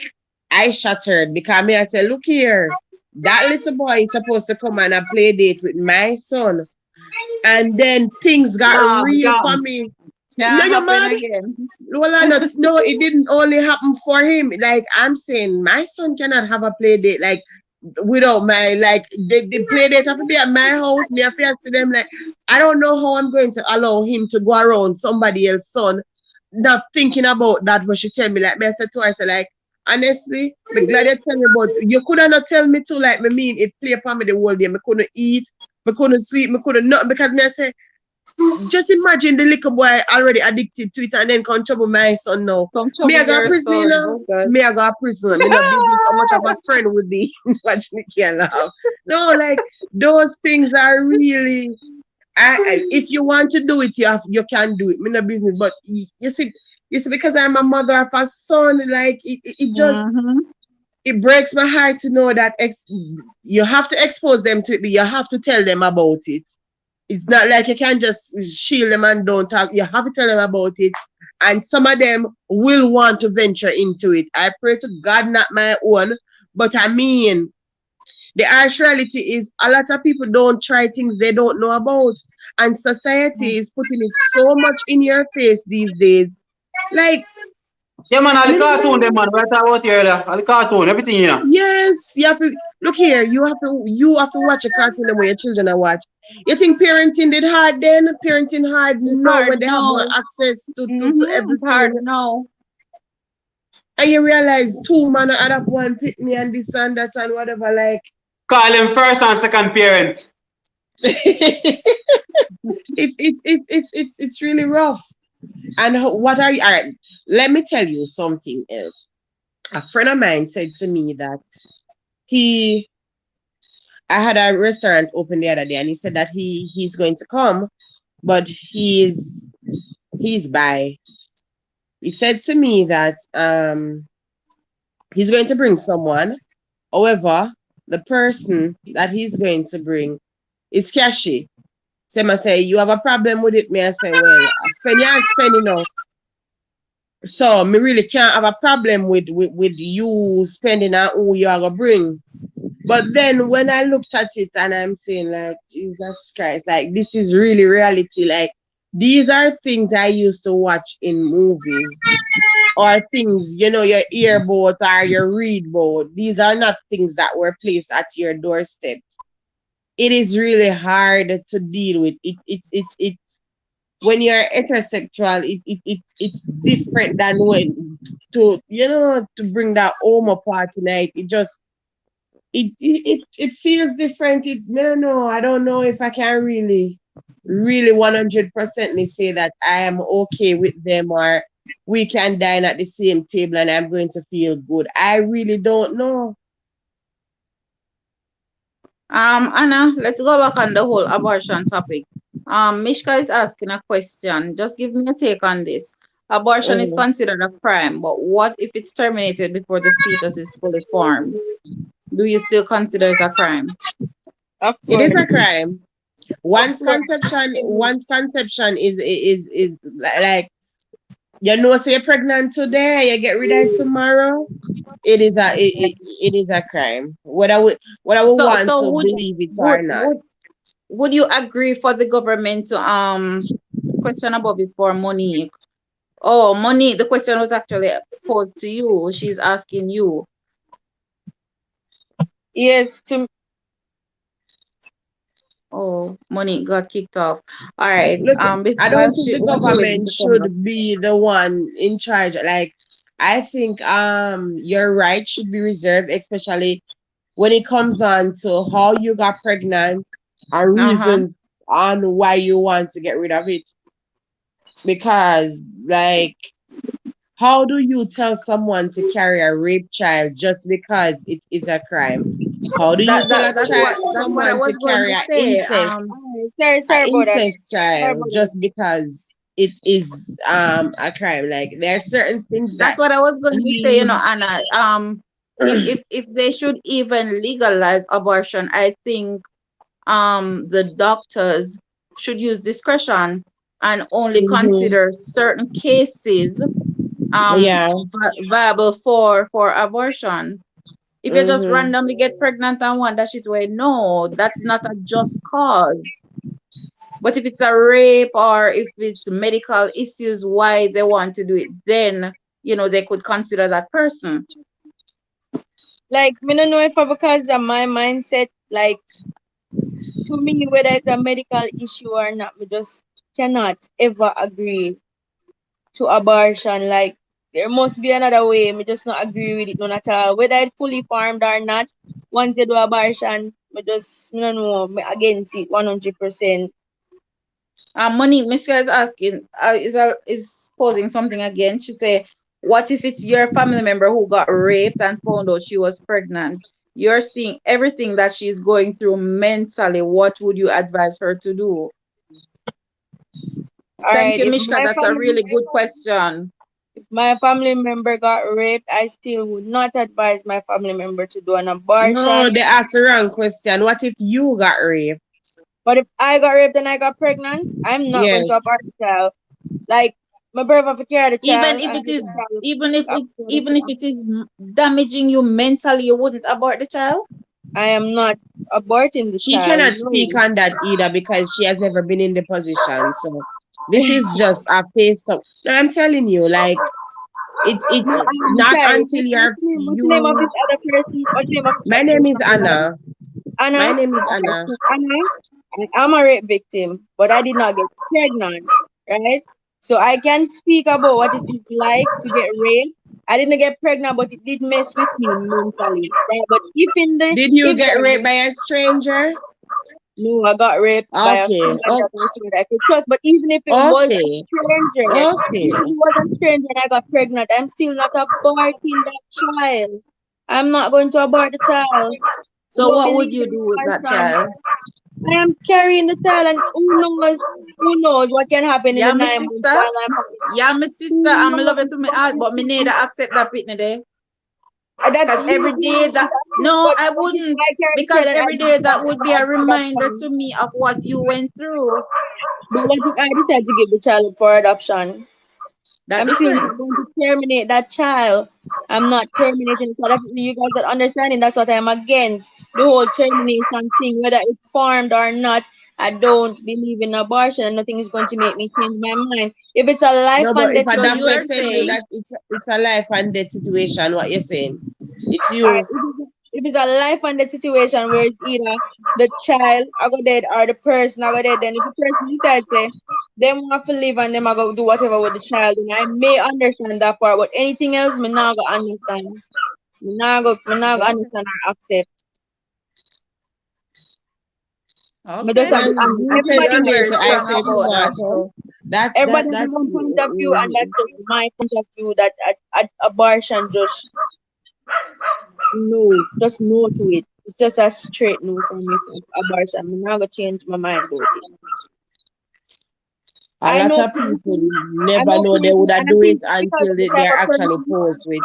I shattered because me I said, look here, that little boy is supposed to come on a play date with my son. And then things got Calm real for down. me. No, Can't you're happen mad? again. Well, no, it didn't only happen for him. Like I'm saying, my son cannot have a play date like without my like the play date have to be at my house. Me have to see them like I don't know how I'm going to allow him to go around somebody else's son, not thinking about that when she tell me like me I said to her, I said like honestly, me glad you tell me but you could have not tell me too like me mean it play upon me the whole day. Me couldn't eat, me couldn't sleep, me couldn't nothing because me I say just imagine the little boy already addicted to it and then come trouble my son now. Come Me I trouble got your prison, you son. know. Oh God. Me I got prison. Me no business how much of a friend would be. Watch me can laugh. No, like those things are really if you want to do it, you can do it. Me no business. But you see, because I'm a mother of a son, like it just Mm-hmm. it breaks my heart to know that you have to expose them to it, but you have to tell them about it. It's not like you can just shield them and don't talk. You have to tell them about it. And some of them will want to venture into it. I pray to God, not my own. But I mean, the harsh reality is a lot of people don't try things they don't know about. And society is putting it so much in your face these days. Like, Yeah, man, all the me no cartoon, them, know. man. Right about here, earlier. All the cartoon, everything, Yes, you have to look here. You have to watch a cartoon the way your children are watch. You think parenting did hard then? Parenting hard It's no hard when they have more no. access to Mm-hmm. It's hard everything. no. And you realize two man add up one pick me and this and that and whatever like Call him first and second parent. it's really rough. And what are you all right, let me tell you something else. A friend of mine said to me that he I had a restaurant open the other day and he said that he's going to come, but he's by. He said to me that he's going to bring someone. However, the person that he's going to bring is cashy. So I say, you have a problem with it? Me, I say, well, I spend yeah, I spend, So me really can't have a problem with you spending on who you are gonna bring. But then when I looked at it and I'm saying like Jesus Christ, like this is really reality. Like these are things I used to watch in movies or things, your earboat or your read boat. These are not things that were placed at your doorstep. It is really hard to deal with. It when you're heterosexual, it's different than when to bring that home part tonight. It just it feels different. I don't know. I don't know if I can really 100% say that I am okay with them or we can dine at the same table and I'm going to feel good. I really don't know. Anna, let's go back on the whole abortion topic. Mishka is asking a question. Just give me a take on this. Abortion is Mhm. considered a crime, but what if it's terminated before the fetus is fully formed? Do you still consider it a crime? Of It is course. a crime. Of Once course. conception, once conception is like so you're pregnant today, you get rid of it tomorrow. It is a crime. Whether we want So to believe it would or not. would would you agree for the government to question above is for Monique? Oh, Monique, the question was actually posed to you. She's asking you. Yes, to Oh, Monique got kicked off. All right. Look, I While don't think the while she waiting government to come back. should be the one in charge. Like, I think your right should be reserved, especially when it comes on to how you got pregnant and Uh-huh. reasons on why you want to get rid of it. Because, like, how do you tell someone to carry a rape child just because it is a crime? How do you That tell that a that's child what that's what I someone to was going carry to say. a sorry about that. incest Sorry child about that. just because it is a crime? Like there are certain things That's that what I was going to say, we Anna. If they should even legalize abortion, I think the doctors should use discretion and only Mhm. consider certain cases Yeah. viable for abortion. If you just Mhm. randomly get pregnant and want that shit away, no, that's not a just cause. But if it's a rape or if it's medical issues why they want to do it, then they could consider that person. Like, me don't know if I because of my mindset, like to me, whether it's a medical issue or not, we just cannot ever agree to abortion. Like, there must be another way. Me just not agree with it none at all. Whether it's fully farmed or not, once you do abortion, me don't know, me against it 100%. Monique, Miska is asking, is posing something again. She say, what if it's your family member who got raped and found out she was pregnant? You're seeing everything that she's going through mentally. What would you advise her to do? All Thank right, you, Mishka. That's a really good question. if my family member got raped, I still would not advise my family member to do an No, abortion. they asked the wrong question. What if you got raped? But if I got raped and I got pregnant, I'm not going to Yes. abort the child. Like, my brother to carry the Even child if and it get is, the child after the even if it is damaging you mentally, you wouldn't abort the child. I am not aborting the She child. cannot speak No. on that either because she has never been in the position. So this is just a face up. No, I'm telling you, like it's No, not sorry. until What's the name of you. this other person? What's the name of this My other name is person? Anna. My Anna. name is Okay, Anna. so Anna, I'm a rape victim, but I did not get pregnant, right? So I can speak about what it is like to get raped. I didn't get pregnant, but it did mess with me mentally, right? But if in the Did you if get raped the by a stranger? no, I got raped by a Okay. somebody that I think that I could trust. But even if it was a Okay. stranger, even if Okay. it was a stranger and I got pregnant, I'm still not aborting that child. I'm not going to abort the child. I So don't what would believe you in do with that abortion. child? I am carrying the child, and who knows what can happen in the Yeah, my 9 months sister. while I'm having. Yeah, my sister. Who I'm love knows it to me what heart, can but me need to happen? accept that pitney day. That's Because you every day being that active, no, I but if wouldn't. I carry the Because child and I every day decide that to would be a have reminder adoption, to me of what you went through. but what if I decide to give the child up for adoption? That I'm still difference. not going to terminate that child. I'm not terminating the child. You guys are understanding that's what I'm against. The whole termination thing, whether it's formed or not, I don't believe in abortion and nothing is going to make me change my mind. If it's a life No, and but if death a So you doctor are tell you situation, saying that it's a life and death situation, what you're saying? It's alright, you. if if it's a life and death situation where it's either the child I go dead or the person I go dead, then if the person decides say them want to live and them I go do whatever with the child, and I may understand that part, but anything else me not go understand. Me not go understand or accept. Me just Okay. have Well, to understand. you say You're Everybody tomato, has very I their strong say own about that. tomato. So That everybody has that's their own point of view, and that's just my point of view that abortion just no, just no to it. It's just a straight no for me for abortion. I'm not gonna change my mind about it. a I lot know of people plenty. I never know know they plenty, would have and I do it think because until of the type they're of actually person, posed with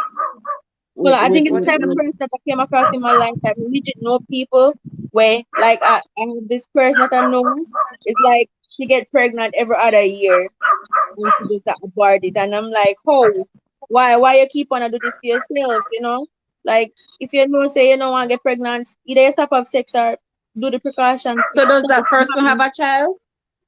well, with I with think it's with, the type of with person that I came across in my lifetime. We didn't know people where, like, I have this person that I know. It's like she gets pregnant every other year, and she just abort it, and I'm like, oh, why you keep on to do this to yourself? You know, like if you know say you don't want to get pregnant, either you stop have sex or do the precautions to so does stop that it from person have happening. a child?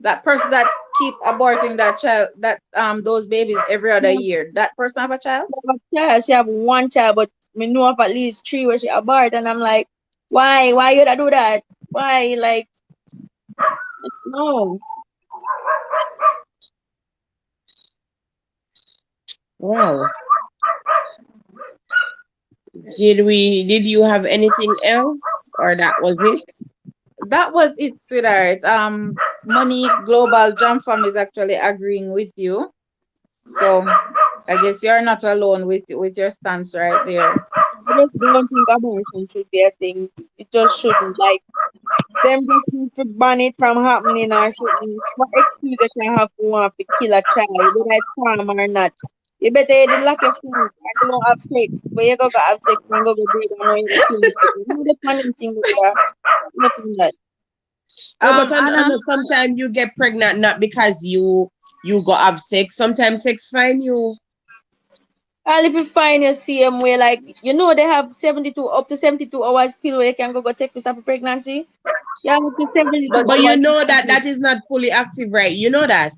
That person that keep aborting that child, that those babies every other year, that person have a child? Have a child. She have one child, but me know of at least three where she abort, and I'm like, why? Why you da do that? Why? Like, no. wow. Did you have anything else or that was it? That was it, sweetheart. Money Global Jump Farm is actually agreeing with you. So I guess you're not alone with your stance right there. I just don't think abortion should be a thing. It just shouldn't. Like, them just need to ban it from happening or something. What excuse you can have to want to kill a child, whether it's harm or not? You better either lock your phone and don't have sex. But you go have sex and go breed and know you go kill people. You know the funny thing there. Nothing that. No, but I Anna, know sometimes you get pregnant not because you go have sex. Sometimes sex find you. And if you find your same way, like, you know, they have 72 up to 72 hours pill where you can go take this up a pregnancy. Yeah, up to 72 but But you hours. know that that is not fully active, right? You know that.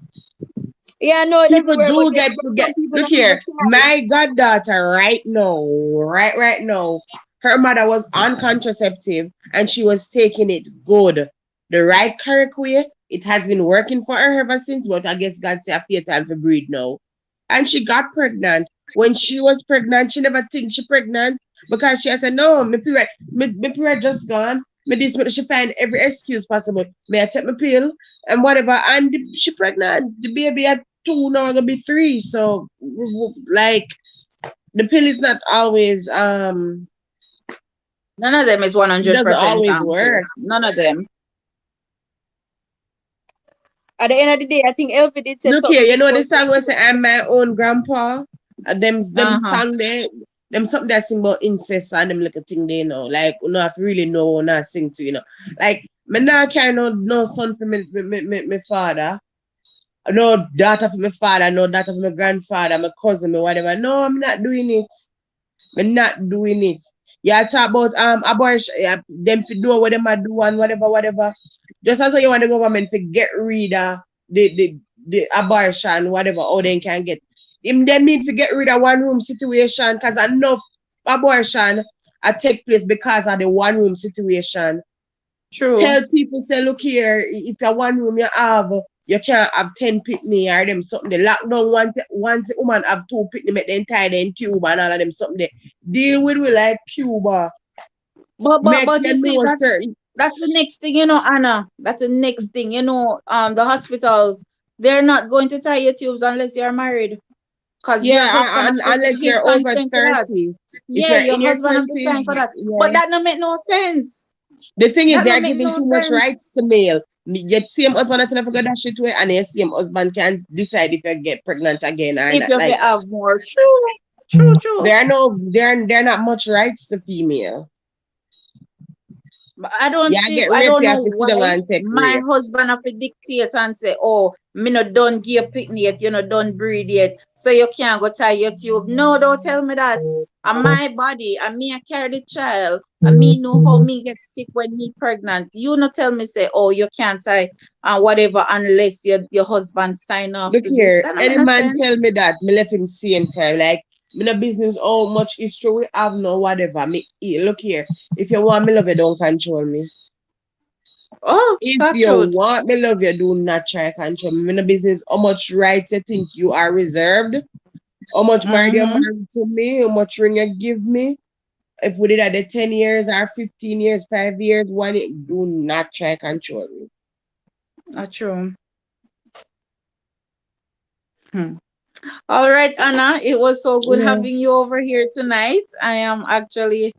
Yeah, no, it People everywhere, but do get but to get some people look don't even here. try. My goddaughter right now, her mother was on contraceptive and she was taking it good. The right correct way. It has been working for her ever since, but I guess God say a few time to breed now. And she got pregnant. When she was pregnant, she never think she pregnant because she said, no, my period just gone. Me this, me she find every excuse possible. May I take my pill and whatever. And she pregnant. The baby at two, now gonna be three. So like the pill is not always none of them is it doesn't 100% always safe. work. None of them. At the end of the day, I think Elvi did say Look something here, you good know the about song was say I'm my own grandpa. Them Uh-huh. song there, them something that sing about incest and them little thing they know. Like you know if you really know not sing to, you know. Like me not carry no son for me father. No daughter for my father, no daughter for my grandfather, my cousin, me whatever. No, I'm not doing it. I'm not doing it. Yeah, talk about abortion, yeah, them to know what them a do and whatever. Just as how you want the government to get rid of the abortion, whatever, how they can get. Them need to get rid of one room situation because enough abortion take place because of the one room situation. True. Tell people say, look here, if you one room you can't have 10 pitney or them something. The lockdown once the woman have two pitney, make them tie them Cuba and all of them something. Deal with we like Cuba. Make But you you see, know certain. that's the next thing, Anna. That's the next thing, the hospitals, they're not going to tie your tubes unless you're married. Because your husband Yeah, has to unless give you're over consent to that. 30. If Yeah, you're your in your husband have to 30s, sign for that. But yeah. that don't make no sense. The thing is, That they don't are make giving no too much sense. rights to male. You same husband that never got that shit way, and your same husband can decide if you get pregnant again or If not. you Like have more. True. True, true. there are not much rights to female. But Yeah, get I rape, don't you know have to sit down why and take my rape. husband have to dictate and say, oh, me no done give picnic yet, you know, done breed yet, so you can't go tie your tube. No, don't tell me that. And my body, and me I carry the child, and me know how me get sick when me pregnant. You not tell me say, oh, you can't tie and whatever unless your husband sign off Look to this. here, That don't any make no man tell sense. me that, me left him same time. Like Me no business how much history we have no whatever. Look here. If you want me love you, don't control me. Oh, If that you truth. want me love you, do not try control me. Me no business how much right you think you are reserved. How much married you Mm-hmm. married to me, how much ring you give me. If we did at the 10 years or 15 years, 5 years, do not try control me. That true. Hmm. All right, Anna, it was so good Yeah. having you over here tonight. I am actually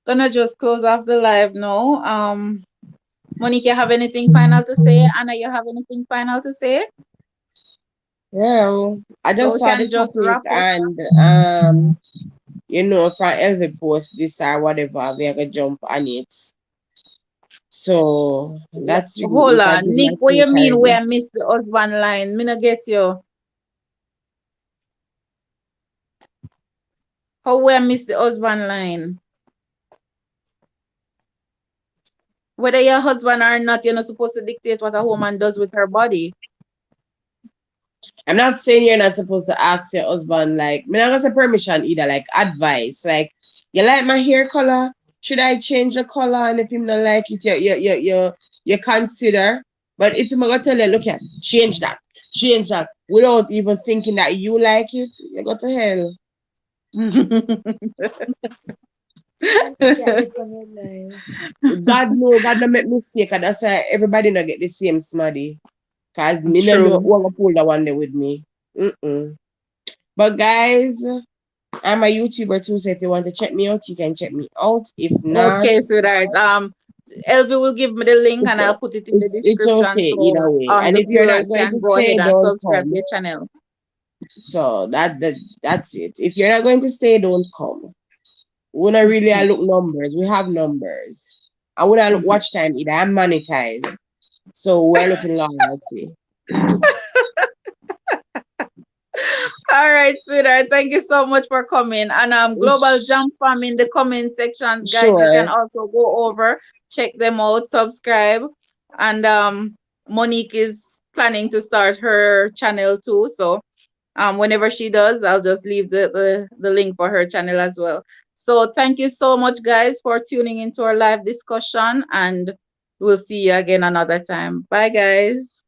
gonna just close off the live now. Monique, you have anything final to say? Anna, you have anything final to say? Yeah. I So just we saw the can just topic wrap up. and from Elvi post this or whatever, we are gonna jump on it. So that's really Hold it. I on, give Nick, my what you take mean already. where miss the husband line? Me not get you. How where miss the husband line? Whether your husband or not, you're not supposed to dictate what a woman does with her body. I'm not saying you're not supposed to ask your husband, like, I'm not gonna say permission either, like advice. Like, you like my hair color? Should I change the color? And if him not like it, you consider. But if him gonna tell you, look here, change that, without even thinking that you like it, you go to hell. Yeah, it's on your line. God know, God no make mistake, and that's why everybody not get the same smarty. Cause me no know True. who gonna pull the one there with me. Mm-mm. But guys, I'm a YouTuber too, so if you want to check me out, you can check me out. If not, Okay, sweetheart. Elvi will give me the link it's and I'll put it in the it's description okay so either way. And the if you're not viewers going can to go ahead stay, and don't subscribe to come. your channel. So that's it. If you're not going to stay, don't come. We not really look numbers. We have numbers. I would not look watch time either. I'm monetized. So we're looking loyalty. All right, sweetheart. Thank you so much for coming. And Global Sh- Jam Fam in the comment sections, guys. You can Sure. also go over, check them out, subscribe. And Monique is planning to start her channel too. So whenever she does, I'll just leave the link for her channel as well. So thank you so much, guys, for tuning into our live discussion, and we'll see you again another time. Bye, guys.